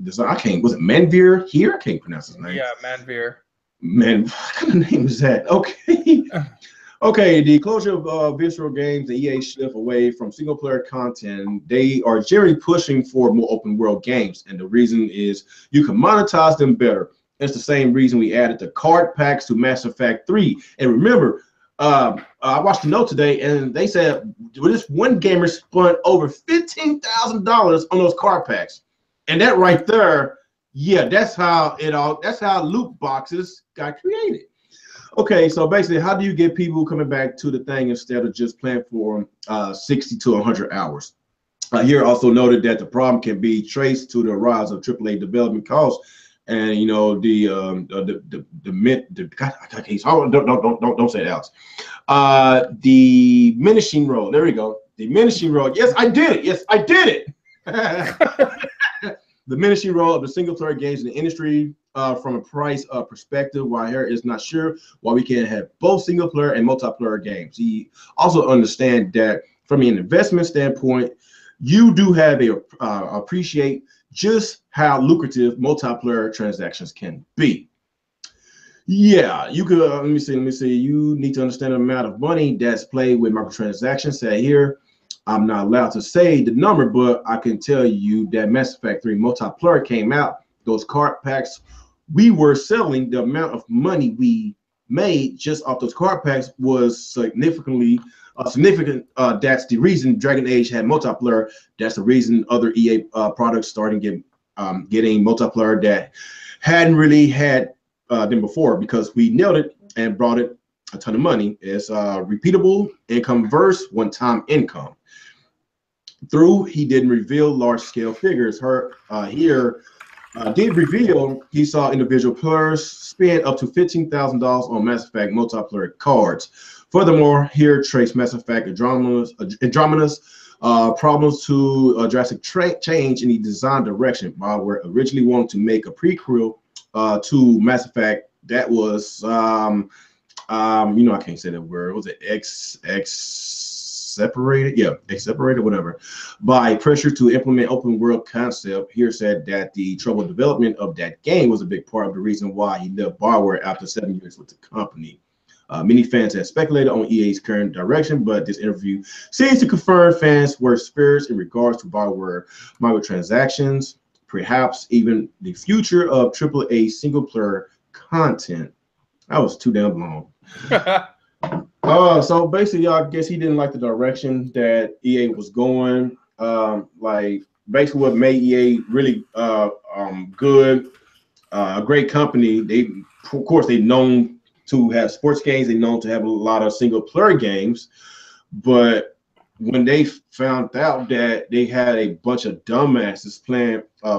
design. Was it Manveer here? I can't pronounce his name. Yeah, Manveer. Man, what kind of name is that? Okay. Okay, the closure of Visceral Games, the EA shift away from single-player content, they are generally pushing for more open-world games, and the reason is you can monetize them better. It's the same reason we added the card packs to Mass Effect 3. And remember, I watched the note today, and they said this one gamer spent over $15,000 on those card packs, and that right there, yeah, that's how loot boxes got created. Okay, so basically, how do you get people coming back to the thing instead of just playing for 60 to 100 hours? Here also noted that the problem can be traced to the rise of AAA development costs, and you know don't say it, Alex. The diminishing road. There we go. The diminishing road. Yes, I did it. The diminishing role of the single-player games in the industry from a price perspective, while Harry is not sure why we can't have both single-player and multiplayer games. He also understands that from an investment standpoint, you do have a appreciate just how lucrative multiplayer transactions can be. Yeah, you could, let me see. You need to understand the amount of money that's played with microtransactions. Say here, I'm not allowed to say the number, but I can tell you that Mass Effect 3 multiplayer came out. Those card packs, we were selling, the amount of money we made just off those card packs was significant. That's the reason Dragon Age had multiplayer. That's the reason other EA products started getting multiplayer that hadn't really had them before, because we nailed it and brought it a ton of money. It's repeatable income versus one-time income. He didn't reveal large-scale figures. Here did reveal he saw individual players spend up to $15,000 on Mass Effect multiplayer cards. Furthermore, here trace Mass Effect Andromeda's problems to drastic change in the design direction. BioWare originally wanted to make a prequel to Mass Effect that was I can't say that word. Was it separated? Yeah, separated, whatever. By pressure to implement open world concept, here said that the troubled development of that game was a big part of the reason why he left BioWare after 7 years with the company. Many fans have speculated on EA's current direction, but this interview seems to confirm fans' worst fears in regards to BioWare microtransactions, perhaps even the future of AAA single-player content. That was too damn long. So basically, I guess he didn't like the direction that EA was going. Like basically, what made EA really good, a great company. They, of course, they're known to have sports games. They're known to have a lot of single-player games, but when they found out that they had a bunch of dumbasses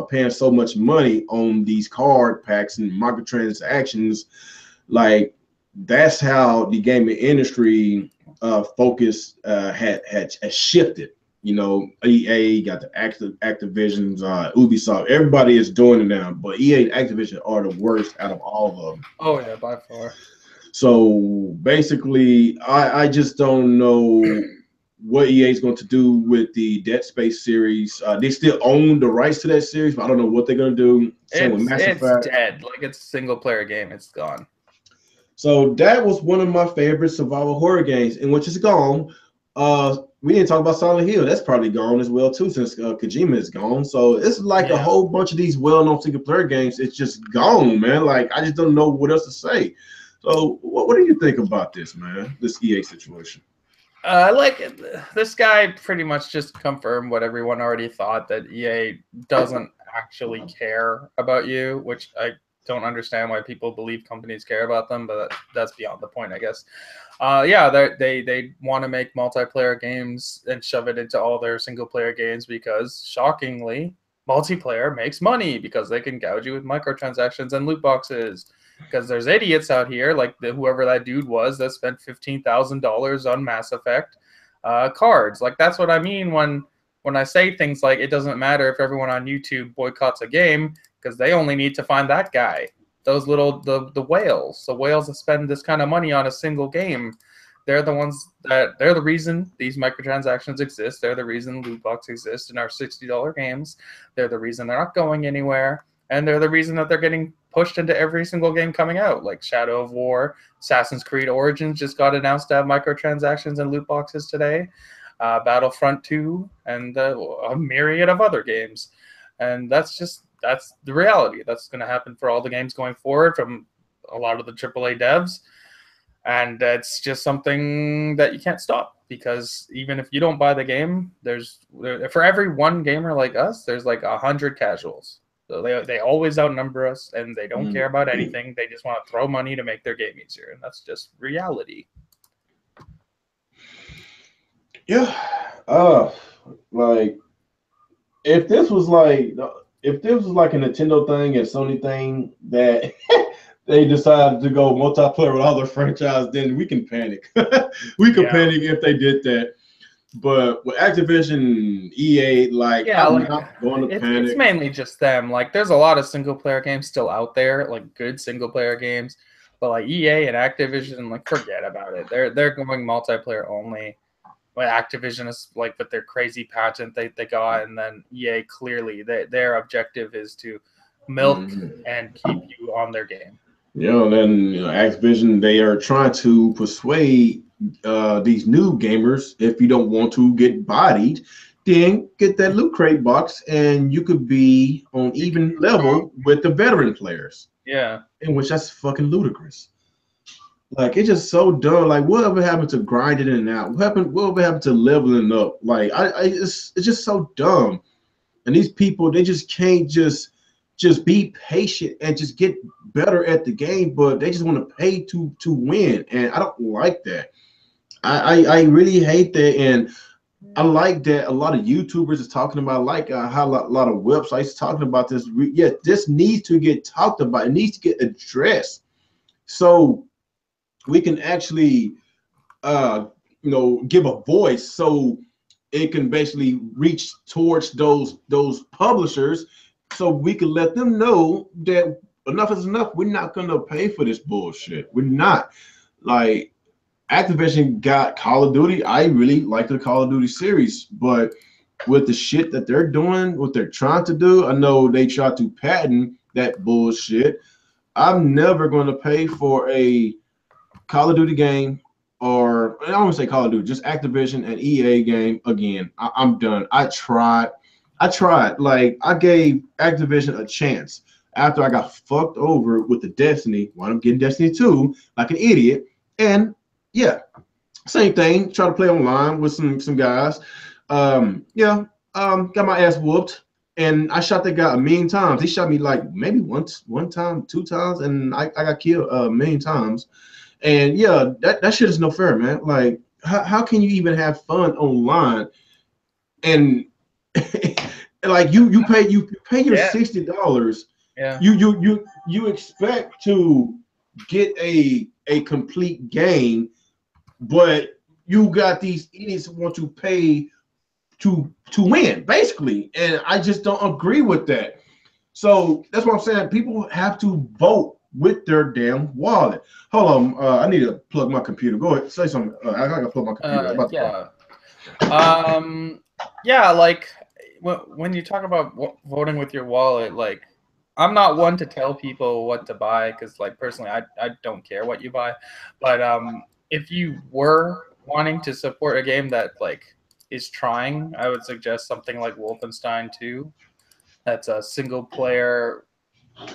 paying so much money on these card packs and microtransactions, like that's how the gaming industry focus had shifted. You know, EA got the Activisions, Ubisoft. Everybody is doing it now, but EA and Activision are the worst out of all of them. Oh yeah, by far. So basically, I just don't know what EA is going to do with the Dead Space series. They still own the rights to that series, but I don't know what they're going to do. Same with Mass Effect. It's dead. Like, it's a single player game. It's gone. So that was one of my favorite survival horror games, and which is gone. We didn't talk about Silent Hill. That's probably gone as well too, since Kojima is gone. So it's like a Yeah. whole bunch of these well-known single-player games. It's just gone, man. Like I just don't know what else to say. So what do you think about this, man? This EA situation? Like this guy pretty much just confirmed what everyone already thought, that EA doesn't actually care about you, which I don't understand why people believe companies care about them, but that's beyond the point, I guess. Yeah, they want to make multiplayer games and shove it into all their single player games because, shockingly, multiplayer makes money because they can gouge you with microtransactions and loot boxes. Because there's idiots out here, like whoever that dude was that spent $15,000 on Mass Effect cards. Like that's what I mean when I say things like it doesn't matter if everyone on YouTube boycotts a game because they only need to find that guy. Those little the whales that spend this kind of money on a single game, they're the reason these microtransactions exist. They're the reason loot box exists in our $60 games. They're the reason they're not going anywhere, and they're the reason that they're getting pushed into every single game coming out, like Shadow of War, Assassin's Creed Origins just got announced to have microtransactions and loot boxes today, Battlefront 2, and a myriad of other games. And that's the reality. That's going to happen for all the games going forward from a lot of the AAA devs. And it's just something that you can't stop, because even if you don't buy the game, for every one gamer like us, there's like 100 casuals. So they always outnumber us, and they don't care about anything. They just want to throw money to make their game easier, and that's just reality. Yeah. Like if this was like a Nintendo thing and Sony thing that they decided to go multiplayer with other franchise, then we can panic. We could panic if they did that. But with Activision, EA, I'm not going to panic. It's mainly just them. Like, there's a lot of single player games still out there, like good single player games. But like EA and Activision, like forget about it. They're going multiplayer only. Well, Activision is like with their crazy patent they got, and then EA clearly their objective is to milk and keep you on their game. And then Activision, they are trying to persuade these new gamers, if you don't want to get bodied, then get that loot crate box, and you could be on even level with the veteran players. Yeah, in which that's fucking ludicrous. Like it's just so dumb. Like whatever happened to grinding and out? Whatever happened to leveling up? Like it's just so dumb. And these people, they just can't just be patient and just get better at the game, but they just want to pay to win, and I don't like that. I really hate that, and I like that a lot of YouTubers is talking about, like how a lot of websites talking about this. Yeah, this needs to get talked about. It needs to get addressed, so we can actually, give a voice, so it can basically reach towards those publishers, so we can let them know that enough is enough. We're not gonna pay for this bullshit. We're not. Like Activision got Call of Duty. I really like the Call of Duty series, but with the shit that they're doing, what they're trying to do, I know they try to patent that bullshit. I'm never going to pay for a Call of Duty game, or I don't want to say Call of Duty, just Activision and EA game again. I'm done. I tried. Like I gave Activision a chance after I got fucked over with the Destiny. Wound up getting Destiny 2 like an idiot, and yeah, same thing. Try to play online with some guys. Got my ass whooped, and I shot that guy a million times. He shot me like maybe one time, 2 times, and I got killed a million times. And yeah, that shit is no fair, man. Like, how can you even have fun online? And like you pay your $60. Yeah. You expect to get a complete game, but you got these idiots who want to pay to win, basically. And I just don't agree with that. So that's what I'm saying. People have to vote with their damn wallet. Hold on, I need to plug my computer. Go ahead, say something. I gotta plug my computer. Yeah. Like when you talk about voting with your wallet, like I'm not one to tell people what to buy because, like, personally, I don't care what you buy. But if you were wanting to support a game that like is trying, I would suggest something like Wolfenstein 2. That's a single player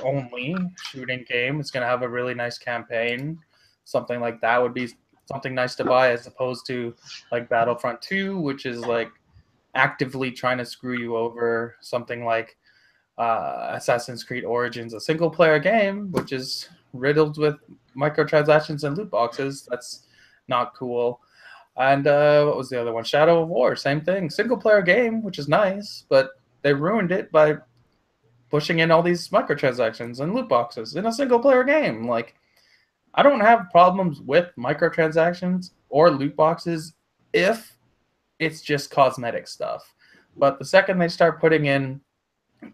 only shooting game. It's going to have a really nice campaign. Something like that would be something nice to buy, as opposed to like Battlefront 2, which is like actively trying to screw you over. Something like Assassin's Creed Origins, a single player game, which is riddled with microtransactions and loot boxes. That's not cool. And what was the other one? Shadow of War, same thing. Single player game, which is nice, but they ruined it by pushing in all these microtransactions and loot boxes in a single player game. Like, I don't have problems with microtransactions or loot boxes if it's just cosmetic stuff. But the second they start putting in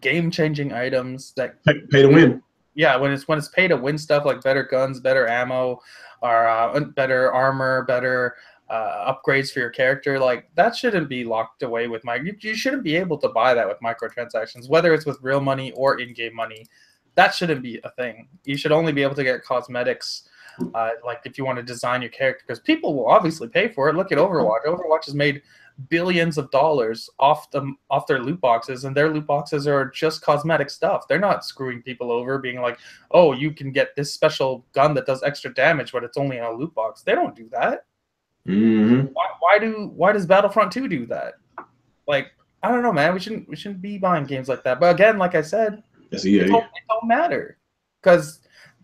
game-changing items that pay to win, yeah, when it's pay to win stuff like better guns, better ammo, or better armor, better upgrades for your character, like that shouldn't be locked away with you shouldn't be able to buy that with microtransactions, whether it's with real money or in-game money. That shouldn't be a thing. You should only be able to get cosmetics, like if you want to design your character, because people will obviously pay for it. Look at Overwatch. Overwatch has made billions of dollars off their loot boxes, and their loot boxes are just cosmetic stuff. They're not screwing people over, being like, oh, you can get this special gun that does extra damage, but it's only in a loot box. They don't do that. Mm-hmm. Why does Battlefront 2 do that? Like, I don't know, man. We shouldn't be buying games like that. But again, like I said, it don't matter, because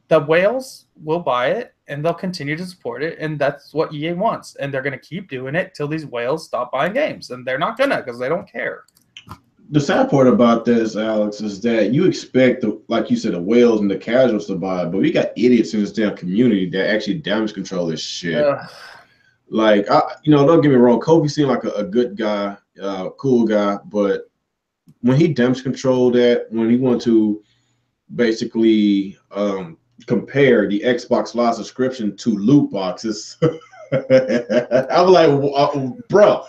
the whales will buy it and they'll continue to support it, and that's what EA wants, and they're going to keep doing it till these whales stop buying games, and they're not gonna, because they don't care. The sad part about this, Alex, is that you expect, like you said, the whales and the casuals to buy, but we got idiots in this damn community that actually damage control this shit. Like, don't get me wrong, Kobe seemed like a good guy, cool guy, but when he damage controlled that, when he wanted to basically compare the Xbox Live subscription to loot boxes, I was like, bro,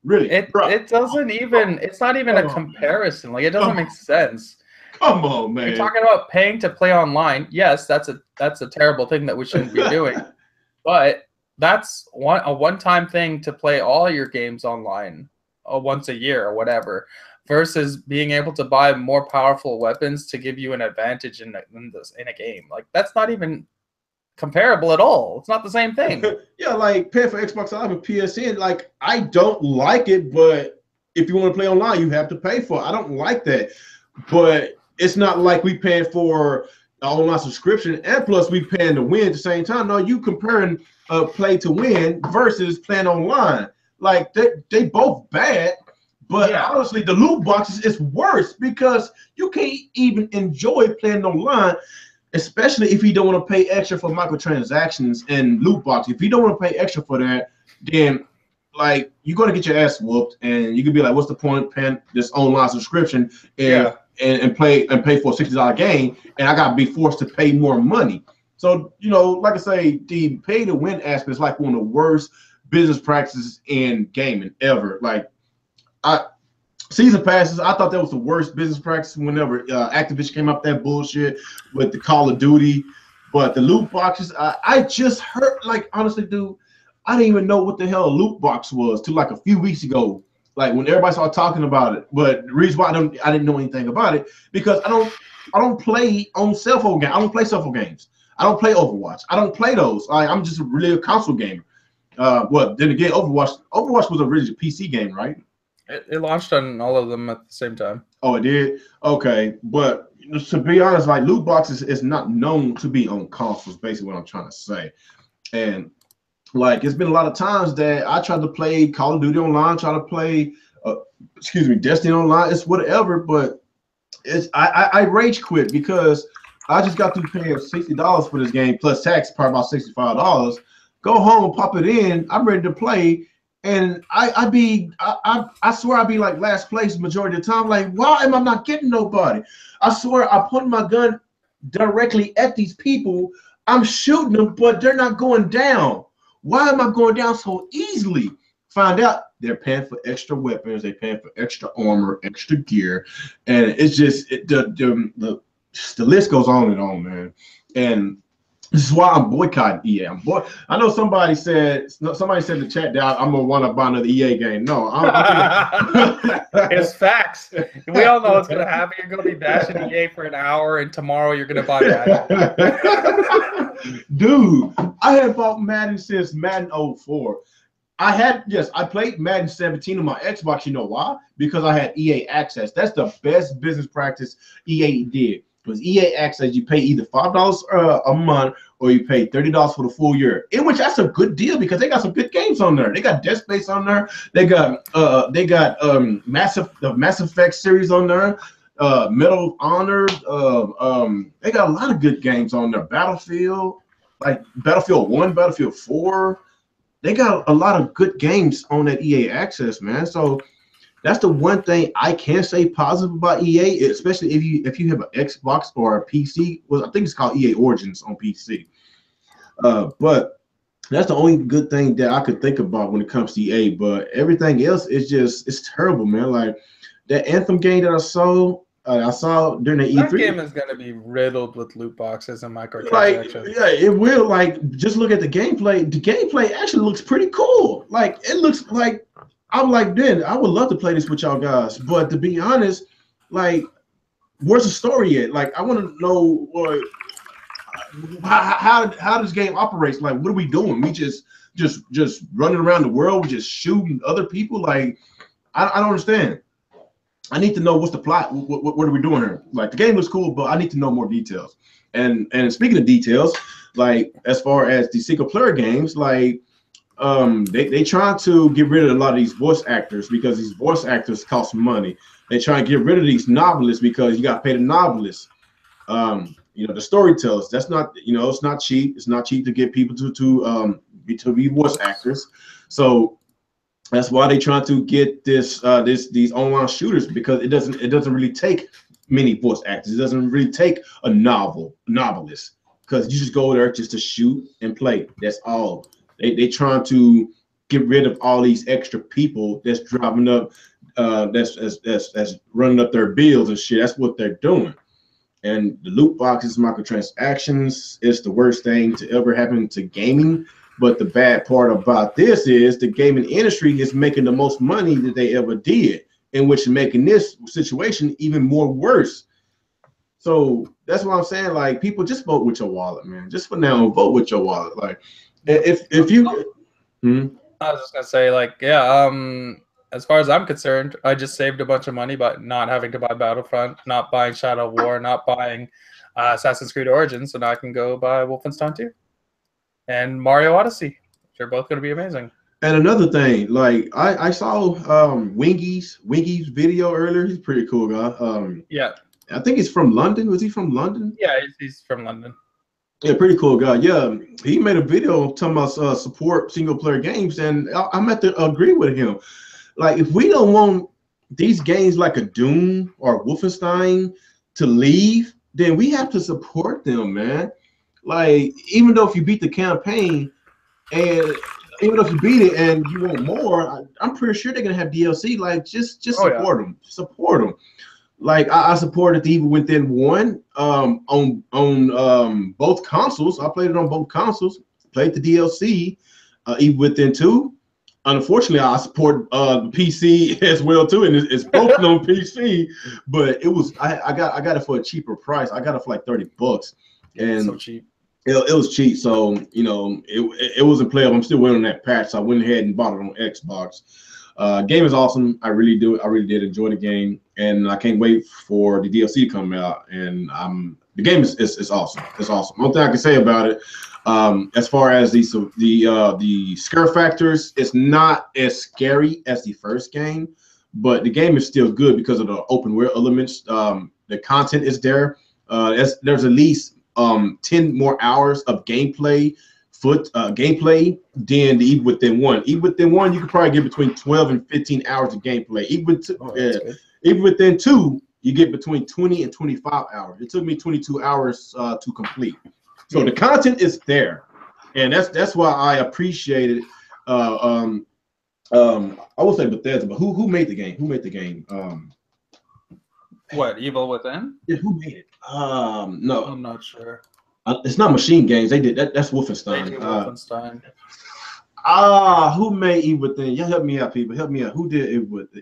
really? It doesn't even, it's not even a comparison. Like, it doesn't make sense. Come on, man. You're talking about paying to play online. Yes, that's a terrible thing that we shouldn't be doing. But that's a one-time thing to play all your games online once a year or whatever, versus being able to buy more powerful weapons to give you an advantage in a game. Like, that's not even comparable at all. It's not the same thing. Yeah, like paying for Xbox Live and PSN, like, I don't like it, but if you want to play online, you have to pay for it. I don't like that. But it's not like we paying for online subscription and plus we paying to win at the same time. No, you comparing play to win versus playing online. Like, they both bad, but yeah, honestly, the loot boxes is worse because you can't even enjoy playing online, especially if you don't want to pay extra for microtransactions and loot boxes. If you don't want to pay extra for that, then like you're gonna get your ass whooped, and you could be like, "What's the point of paying this online subscription and pay for a $60 game, and I gotta be forced to pay more money?" So, like I say, the pay to win aspect is like one of the worst business practices in gaming ever. Like, season passes, I thought that was the worst business practice whenever Activision came up that bullshit with the Call of Duty. But the loot boxes, I just heard, like, honestly, dude, I didn't even know what the hell a loot box was till like a few weeks ago, like when everybody started talking about it. But the reason why I didn't know anything about it, because I don't play on cell phone games. I don't play cell phone games. I don't play Overwatch. I don't play those. I'm just really a console gamer. Then again, Overwatch was originally a PC game, right? It launched on all of them at the same time. Oh, it did? Okay. But to be honest, like, loot boxes is not known to be on consoles, basically what I'm trying to say. And like, it's been a lot of times that I tried to play Call of Duty online, try to play Destiny online, it's whatever, but I rage quit because I just got through paying $60 for this game plus tax, probably about $65. Go home, pop it in, I'm ready to play. And I swear I'd be like last place majority of the time. Like, why am I not getting nobody? I swear I point my gun directly at these people. I'm shooting them, but they're not going down. Why am I going down so easily? Find out they're paying for extra weapons, they're paying for extra armor, extra gear, and it's just the list goes on, man. And this is why I'm boycotting EA. I know somebody said in the chat that I'm gonna want to buy another EA game. No, it's facts. We all know what's gonna happen. You're gonna be bashing EA for an hour, and tomorrow you're gonna buy Madden. Dude, I have bought Madden since Madden 04. I played Madden 17 on my Xbox. You know why? Because I had EA Access. That's the best business practice EA did. Because EA Access, you pay either $5 a month or you pay $30 for the full year. In which that's a good deal because they got some good games on there. They got Dead Space on there. They got Mass Effect series on there. Medal of Honor. They got a lot of good games on there. Battlefield, like Battlefield 1, Battlefield 4. They got a lot of good games on that EA Access, man. So that's the one thing I can say positive about EA, especially if you have an Xbox or a PC. Well, I think it's called EA Origins on PC. But that's the only good thing that I could think about when it comes to EA. But everything else is it's terrible, man. Like that Anthem game that I saw during the E3. That game is going to be riddled with loot boxes and microtransactions. Like, yeah, it will. Like, just look at the gameplay. The gameplay actually looks pretty cool. Like, it looks like I'm like, then I would love to play this with y'all guys. But to be honest, like, where's the story at? Like, I want to know how this game operates. Like, what are we doing? We just running around the world, just shooting other people. Like, I don't understand. I need to know what's the plot. What are we doing here? Like, the game looks cool, but I need to know more details. And speaking of details, like as far as the single player games, like they trying to get rid of a lot of these voice actors because these voice actors cost money. They try to get rid of these novelists because you got to pay the novelists. You know, the storytellers. That's not, you know, it's not cheap. It's not cheap to get people to be voice actors. So that's why they trying to get these online shooters, because it doesn't really take many voice actors. It doesn't really take a novelist, because you just go there just to shoot and play. That's all. They trying to get rid of all these extra people that's driving up, that's running up their bills and shit. That's what they're doing. And the loot boxes, microtransactions, is the worst thing to ever happen to gaming. But the bad part about this is the gaming industry is making the most money that they ever did, in which is making this situation even more worse. So that's what I'm saying. Like, people, just vote with your wallet, man. Just for now, vote with your wallet. Like, if you, I was just gonna say, like, yeah. As far as I'm concerned, I just saved a bunch of money by not having to buy Battlefront, not buying Shadow of War, not buying Assassin's Creed Origins, so now I can go buy Wolfenstein 2 and Mario Odyssey. They're both going to be amazing. And another thing, like I saw Wingy's video earlier. He's a pretty cool guy. Yeah, I think he's from London. Was he from London? Yeah, he's from London. Yeah, pretty cool guy. Yeah, he made a video talking about support single player games, and I'm have to agree with him. Like, if we don't want these games like a Doom or Wolfenstein to leave, then we have to support them, man. Like, even though if you beat the campaign, and even if you beat it and you want more, I'm pretty sure they're gonna have DLC. Like, just support them, support them. Like, I supported the Evil Within 1 on both consoles. I played it on both consoles. Played the DLC, Evil Within 2. Unfortunately, I support the PC as well too, and it's both on PC. But it was I got it for a cheaper price. I got it for like $30, and so cheap. It was cheap. So, you know, it wasn't playable. I'm still waiting on that patch. So I went ahead and bought it on Xbox. Game is awesome. I really did enjoy the game, and I can't wait for the DLC to come out. And the game is awesome. It's awesome. One thing I can say about it, as far as the scare factors, it's not as scary as the first game, but the game is still good because of the open world elements. The content is there. There's at least 10 more hours of gameplay than the Evil Within 1. Evil Within 1, you could probably get between 12 and 15 hours of gameplay. Evil Within 2, you get between 20 and 25 hours. It took me 22 hours to complete. So the content is there, and that's why I appreciated I would say Bethesda, but who made the game? Who made the game? What, Evil Within? Yeah, who made it? No, I'm not sure. it's not Machine Games. They did that. That's They Wolfenstein. do Wolfenstein. Who made Evil Within? Y'all help me out, people. Help me out. Who did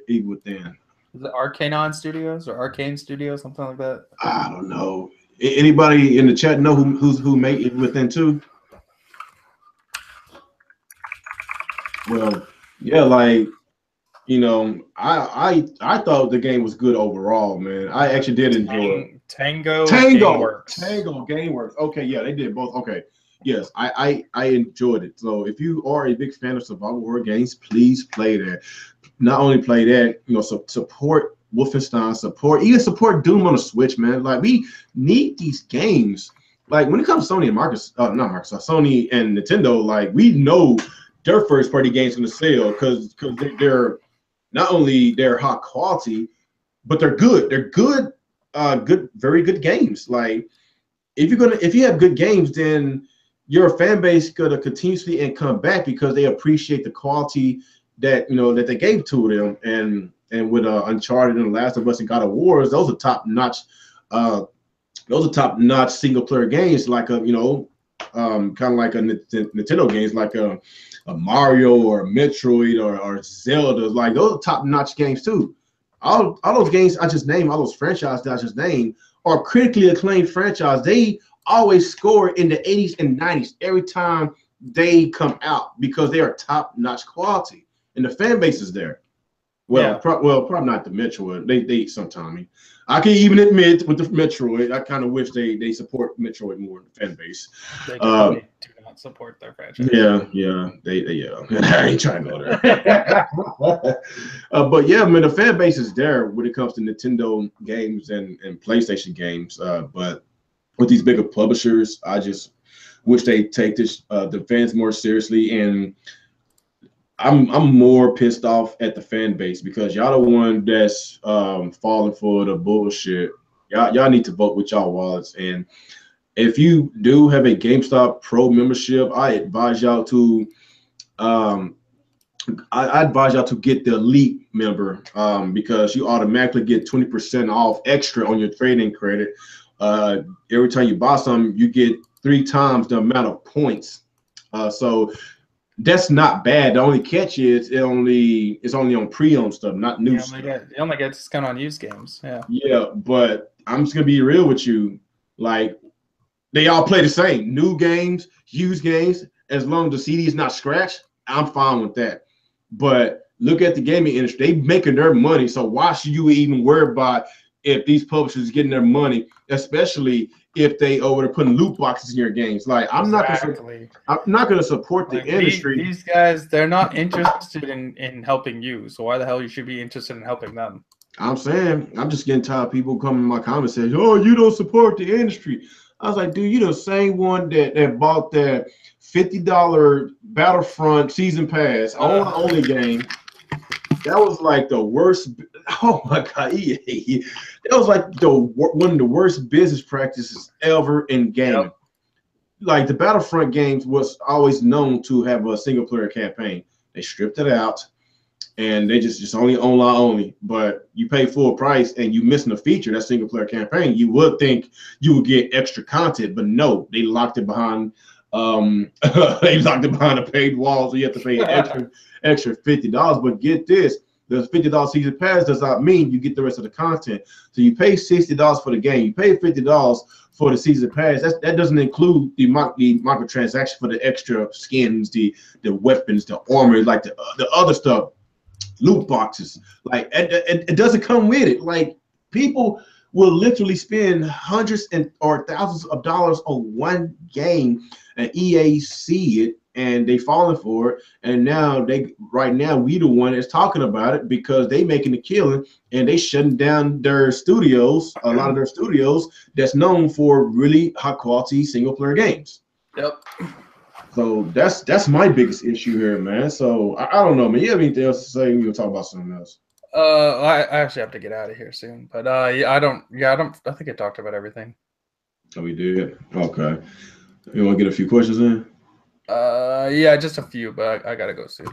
Evil Within? Is it Arcanon Studios or Arcane Studios, something like that? I don't know. Anybody in the chat know who made Evil Within 2? Well, yeah, like I thought the game was good overall, man. I actually did enjoy it. Tango Gameworks. Okay, yeah, they did both. Okay, yes, I enjoyed it. So if you are a big fan of survival horror games, please play that. Not only play that, support Wolfenstein, support Doom on the Switch, man. Like we need these games. Like when it comes to Sony and not Microsoft, Sony and Nintendo, like we know their first party games going to sell because they're not only they're high quality, but they're good. They're good, very good games. Like if you have good games, then your fan base gonna continuously and come back because they appreciate the quality that that they gave to them. And with Uncharted and The Last of Us and God of War, those are top notch. Those are top notch single player games, like kind of like a Nintendo games, like a Mario or a Metroid or Zelda. Like those are top notch games too. All those games I just named, all those franchises that I just named, are critically acclaimed franchise. They always score in the 80s and 90s every time they come out because they are top notch quality and the fan base is there. Well, Yeah. Probably not the Metroid. They sometimes. I can even admit with the Metroid, I kind of wish they support Metroid more in the fan base. They definitely do not support their franchise. Yeah. I ain't trying to go there. But yeah, man, the fan base is there when it comes to Nintendo games and PlayStation games. But with these bigger publishers, I just wish they take this the fans more seriously. And I'm more pissed off at the fan base because y'all the one that's falling for the bullshit. Y'all need to vote with y'all wallets. And if you do have a GameStop Pro membership, I advise y'all to get the Elite member because you automatically get 20% off extra on your trading credit. Every time you buy something, you get 3 times the amount of points. So that's not bad. The only catch is it's only on pre-owned stuff, not new stuff. You only get discount on used games. Yeah. Yeah, but I'm just gonna be real with you. Like they all play the same. New games, used games. As long as the CD is not scratched, I'm fine with that. But look at the gaming industry. They making their money. So why should you even worry about if these publishers getting their money, especially if they over there putting loot boxes in your games? Like I'm not gonna support the industry. These guys, they're not interested in helping you. So why the hell you should be interested in helping them? I'm saying I'm just getting tired of people coming in my comments saying, "Oh, you don't support the industry." I was like, dude, you the same one that bought that $50 Battlefront season pass only game. That was like the worst. Oh my god, that was like one of the worst business practices ever in gaming. Yep. Like the Battlefront games was always known to have a single player campaign. They stripped it out, and they just only online only. But you pay full price and you missing a feature, that single player campaign. You would think you would get extra content, but no, they locked it behind. They locked it behind a paid wall, so you have to pay extra $50. But get this. The $50 season pass does not mean you get the rest of the content. So you pay $60 for the game. You pay $50 for the season pass. That doesn't include the microtransaction for the extra skins, the weapons, the armor, like the other stuff, loot boxes. Like it doesn't come with it. Like people will literally spend hundreds or thousands of dollars on one game, and EA see it and they falling for it, and now we the one that's talking about it because they making a killing and they shutting down their studios, a lot of their studios that's known for really high quality single player games. Yep. So that's my biggest issue here, man. So I don't know, man. You have anything else to say? We will talk about something else. I actually have to get out of here soon, but I think I talked about everything. Oh, we did. Okay. You want to get a few questions in? Yeah, just a few, but I gotta go soon.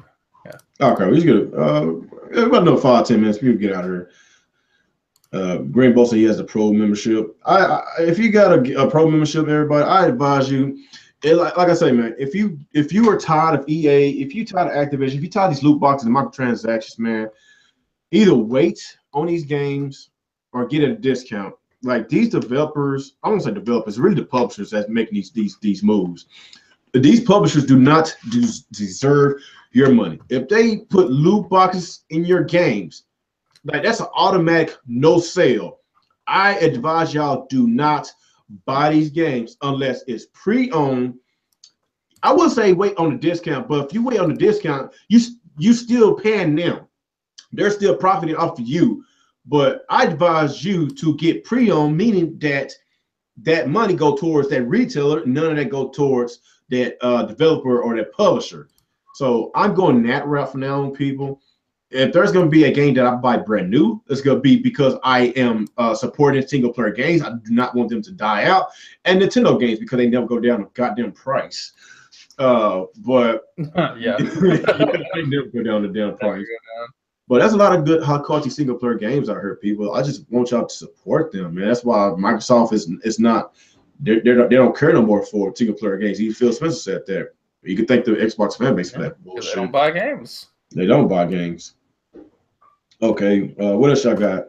Okay, we just get about another 5-10 minutes. We can get out of here. Green Bull said he has a pro membership. If you got a pro membership, everybody, I advise you. Like I say, man, if you are tired of EA, if you tired of Activision, if you tired of these loot boxes and microtransactions, man, either wait on these games or get a discount. Like these developers, I won't say developers, really the publishers that's making these moves. These publishers do not deserve your money. If they put loot boxes in your games, like that's an automatic no sale. I advise y'all do not buy these games unless it's pre-owned. I would say wait on the discount, but if you wait on the discount, you still paying them. They're still profiting off of you. But I advise you to get pre-owned, meaning that that money go towards that retailer, none of that go towards that developer or that publisher. So I'm going that route for now, people. If there's going to be a game that I buy brand new, it's going to be because I am supporting single player games. I do not want them to die out, and Nintendo games because they never go down a goddamn price. But yeah, they never go down the damn price. But that's a lot of good high quality single player games out here, people. I just want y'all to support them, man. That's why Microsoft is not they don't care no more for single player games. Even Phil Spencer said that. You can thank the Xbox fan base for that bullshit. They don't buy games. They don't buy games. Okay, what else y'all got?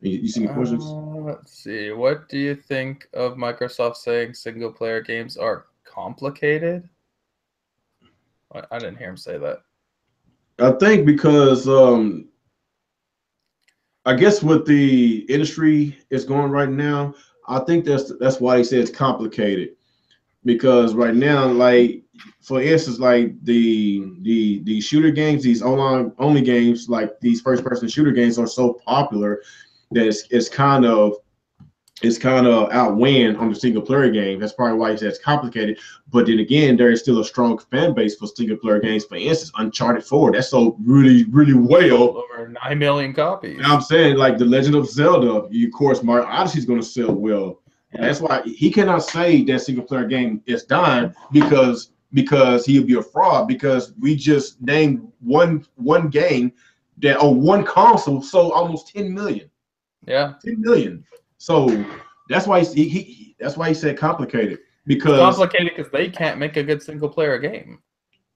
You see any questions? Let's see. What do you think of Microsoft saying single player games are complicated? I didn't hear him say that. I think because I guess what the industry is going right now, I think that's why they say it's complicated. Because right now, like for instance, like the shooter games, these online only games, like these first person shooter games are so popular that it's kind of outweighing on the single player game. That's probably why he says it's complicated. But then again, there is still a strong fan base for single player games. For instance, Uncharted 4, that's sold really, really well. Over 9 million copies. And I'm saying, like the Legend of Zelda, of course, Mario Odyssey's going to sell well. Yeah. That's why he cannot say that single player game is dying because he'll be a fraud. Because we just named one game that on one console sold almost 10 million. Yeah, 10 million. So that's why that's why he said complicated. Because it's complicated because they can't make a good single player game.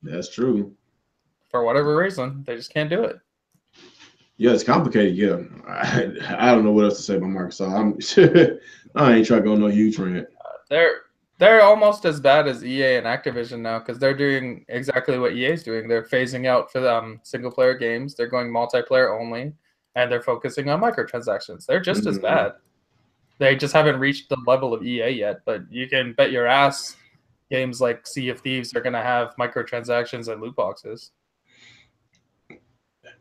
That's true. For whatever reason, they just can't do it. Yeah, it's complicated. Yeah, I don't know what else to say about Microsoft. I ain't trying to go no huge rant. They're almost as bad as EA and Activision now because they're doing exactly what EA is doing. They're phasing out for single player games. They're going multiplayer only, and they're focusing on microtransactions. They're just as bad. They just haven't reached the level of EA yet, but you can bet your ass games like Sea of Thieves are going to have microtransactions and loot boxes.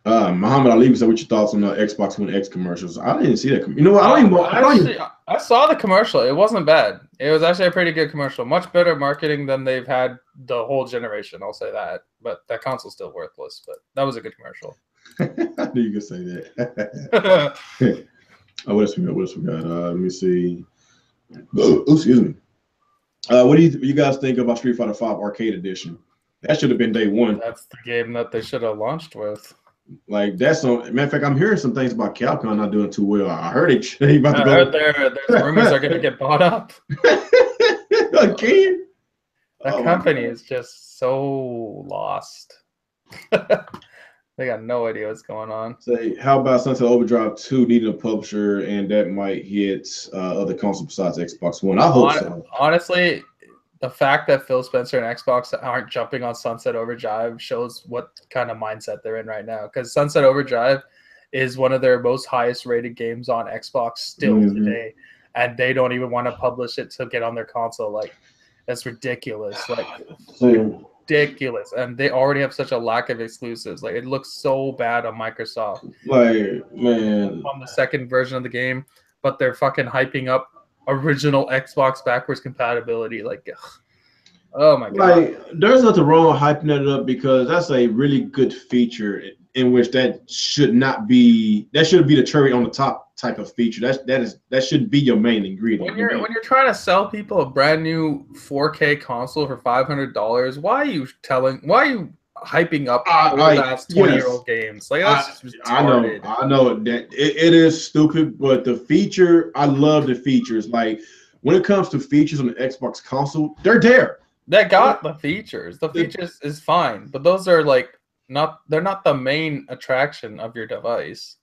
Muhammad Ali said, "What's your thoughts on the Xbox One X commercials?" I didn't see that. You know what? I saw the commercial. It wasn't bad. It was actually a pretty good commercial. Much better marketing than they've had the whole generation. I'll say that. But that console's still worthless. But that was a good commercial. I knew you could say that. What else we got? Let me see. Oh, excuse me. What do you guys think about Street Fighter V Arcade Edition? That should have been day one. That's the game that they should have launched with. Like that's on. Matter of fact, I'm hearing some things about Capcom not doing too well. I heard they about to go. I heard there's rumors are going to get bought up. Again? That company is just so lost. They got no idea what's going on. Say, how about Sunset Overdrive 2 needing a publisher, and that might hit other consoles besides Xbox One? I hope so. Honestly, the fact that Phil Spencer and Xbox aren't jumping on Sunset Overdrive shows what kind of mindset they're in right now. Because Sunset Overdrive is one of their most highest rated games on Xbox still today, and they don't even want to publish it to get on their console. Like, that's ridiculous. Like, ridiculous. And they already have such a lack of exclusives. Like, it looks so bad on Microsoft. Like, man, on the second version of the game, but they're fucking hyping up original Xbox backwards compatibility. Like, ugh. Oh my god. Like, there's nothing wrong with hyping it up because that's a really good feature in which that should be the cherry on the top type of feature. That should be your main ingredient. When you're trying to sell people a brand new 4K console for $500, why are you hyping up like, old-ass 20-year-old games. Like, that's just retarded. I know that it is stupid, but the feature, I love the features. Like, when it comes to features on the Xbox console, they're there. They got the features. The features is fine, but those are like they're not the main attraction of your device.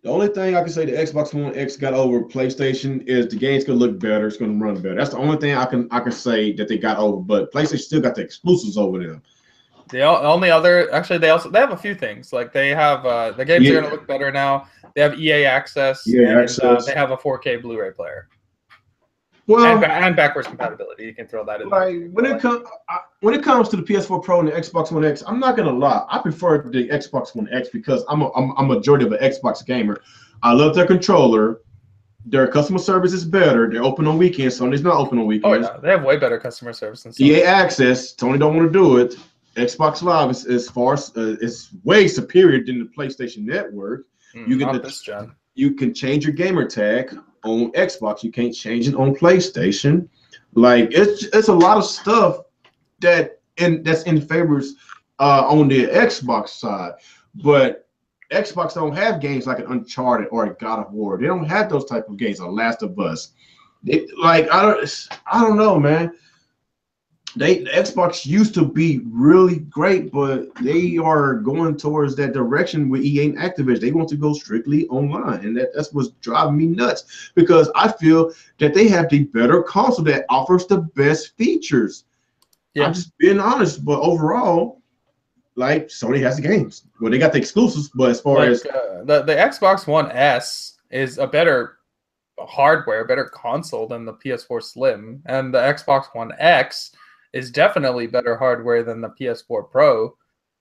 The only thing I can say the Xbox One X got over PlayStation is the game's gonna look better. It's gonna run better. That's the only thing I can say that they got over. But PlayStation still got the exclusives over them. The only other, actually, they have a few things. Like they have the games are gonna look better now. They have EA access, and they have a 4K Blu-ray player. Well, and backwards compatibility. You can throw that in. Like when it comes to the PS4 Pro and the Xbox One X, I'm not gonna lie. I prefer the Xbox One X because I'm a majority of an Xbox gamer. I love their controller. Their customer service is better. They're open on weekends. Sony's not open on weekends. Oh yeah, they have way better customer service than Sony. EA access. Tony don't want to do it. Xbox Live is way superior than the PlayStation Network. You get this gen. You can change your gamer tag on Xbox. You can't change it on PlayStation. Like it's a lot of stuff that's in favors on the Xbox side, but Xbox don't have games like an Uncharted or a God of War. They don't have those type of games. A Last of Us. I don't know, man. The Xbox used to be really great, but they are going towards that direction with EA and Activision. They want to go strictly online, and that's what's driving me nuts because I feel that they have the better console that offers the best features. Yeah. I'm just being honest, but overall, like Sony has the games. Well, they got the exclusives, but as far as the Xbox One S is a better hardware, better console than the PS4 Slim, and the Xbox One X is definitely better hardware than the PS4 Pro,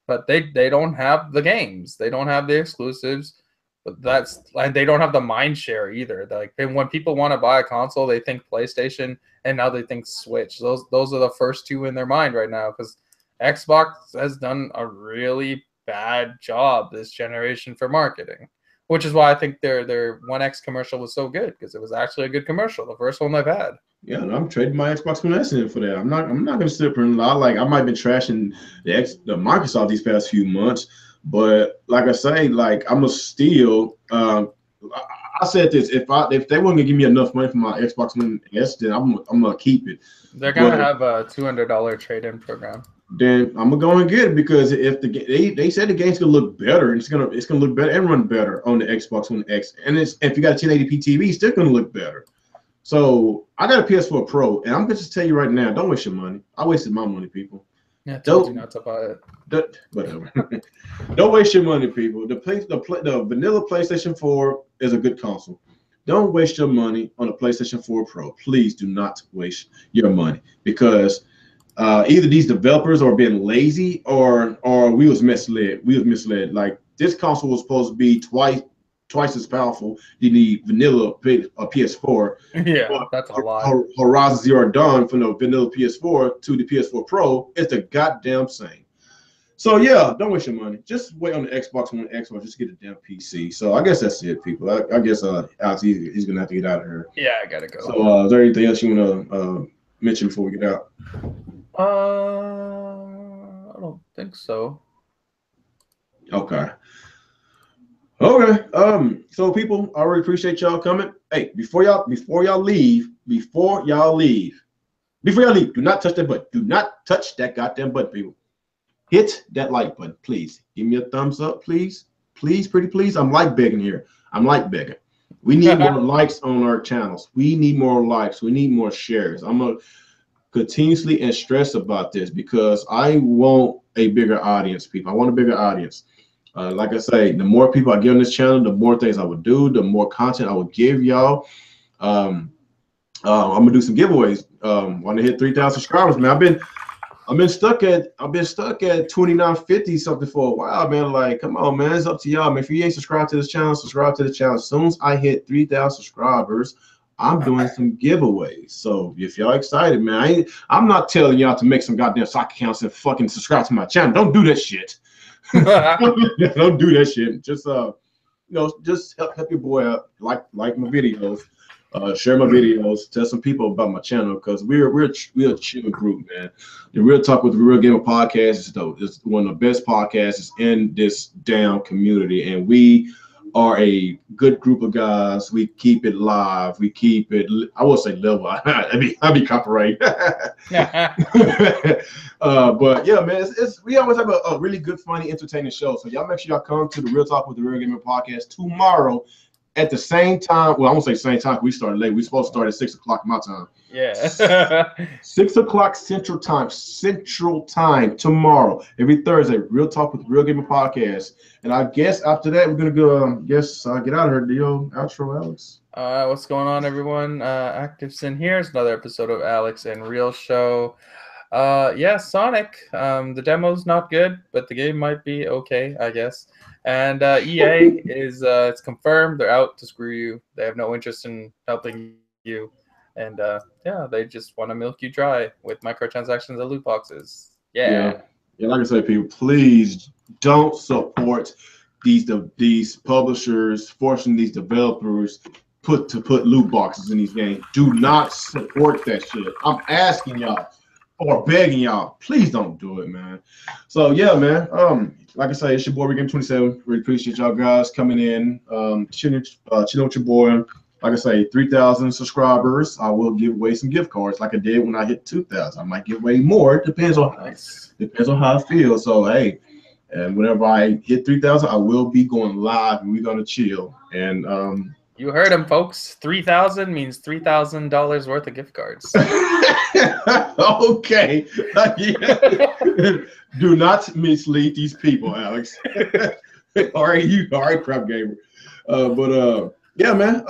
but they don't have the games. They don't have the exclusives, and they don't have the mind share either. Like when people want to buy a console, they think PlayStation, and now they think Switch. Those are the first two in their mind right now because Xbox has done a really bad job this generation for marketing, which is why I think their One X commercial was so good because it was actually a good commercial, the first one they've had. Yeah, and I'm trading my Xbox One S in for that. I'm not gonna sit up and lie. Like I might have been trashing the Microsoft these past few months, but like I say, like I'm gonna steal. I said this: if they weren't gonna give me enough money for my Xbox One S, then I'm gonna keep it. They're gonna have a $200 trade-in program. Then I'm gonna go and get it because if they said the game's gonna look better, it's gonna look better and run better on the Xbox One X, and if you got a 1080p TV, it's still gonna look better. So I got a PS4 Pro, and I'm gonna just tell you right now, don't waste your money. I wasted my money, people. Yeah, told you not to buy it. Whatever. Don't waste your money, people. The vanilla PlayStation 4 is a good console. Don't waste your money on a PlayStation 4 Pro. Please do not waste your money because either these developers are being lazy or we was misled. Like this console was supposed to be twice as powerful than the vanilla PS4. Yeah, that's a lot. Horizon Zero Dawn from the vanilla PS4 to the PS4 Pro is the goddamn same. So yeah, don't waste your money. Just wait on the Xbox One X or just get a damn PC. So I guess that's it, people. I guess Alex, he's gonna have to get out of here. Yeah, I gotta go. So is there anything else you wanna mention before we get out? I don't think so. Okay. So people, I really appreciate y'all coming. Hey, before y'all leave, do not touch that button. Do not touch that goddamn button, people. Hit that like button, please. Give me a thumbs up, please. Please, pretty please. I'm like begging here. We need more likes on our channels. We need more likes. We need more shares. I'm gonna continuously and stress about this because I want a bigger audience, people. I want a bigger audience. Like I say, the more people I get on this channel, the more things I would do, the more content I would give y'all. I'm gonna do some giveaways. Want to hit 3,000 subscribers, man. I've been stuck at 2950 something for a while, man. Like, come on, man. It's up to y'all, man. If you ain't subscribed to this channel, subscribe to the channel. As soon as I hit 3,000 subscribers, I'm doing some giveaways. So if y'all excited, man, I'm not telling y'all to make some goddamn sock accounts and fucking subscribe to my channel. Don't do that shit. Don't do that shit. Just just help your boy out. Like my videos. Share my videos. Tell some people about my channel because we're a chill group, man. The Real Talk with the Real Gamer podcast is one of the best podcasts in this damn community, and we are a good group of guys. We keep it live. We keep it. I will say level. I'd be copyright. But yeah, man, we always have a really good, funny, entertaining show. So y'all make sure y'all come to the Real Talk with the Real Gamer podcast tomorrow at the same time. Well, I won't say same time. We started late. We're supposed to start at 6 o'clock my time. Yeah. 6 o'clock Central Time tomorrow. Every Thursday, Real Talk with the Real Gamer podcast. And I guess after that, we're gonna go. Get out of here. Deal outro, Alex. What's going on, everyone? ActivesIN here. It's another episode of Alex and Real Show. Yeah, Sonic. The demo's not good, but the game might be okay, I guess. And EA is it's confirmed they're out to screw you. They have no interest in helping you, and yeah, they just want to milk you dry with microtransactions and loot boxes. Yeah. Like I said, people, please don't support these publishers forcing these developers put loot boxes in these games. Do not support that shit. I'm asking y'all or begging y'all, please don't do it, man. So yeah, man. Like I say, it's your boy Game27. Really appreciate y'all guys coming in, chilling with your boy. Like I say, 3,000 subscribers, I will give away some gift cards, like I did when I hit 2,000. I might give away more. It depends on how I feel. So hey, and whenever I hit 3,000, I will be going live, and we're gonna chill. And you heard him, folks. 3,000 means $3,000 worth of gift cards. Okay. Do not mislead these people, Alex. all right, crap gamer. Yeah, man.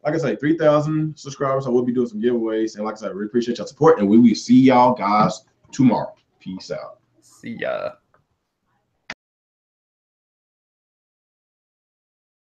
Like I say, 3,000 subscribers. I will be doing some giveaways, and like I said, I really appreciate y'all support, and we will see y'all guys tomorrow. Peace out. See ya.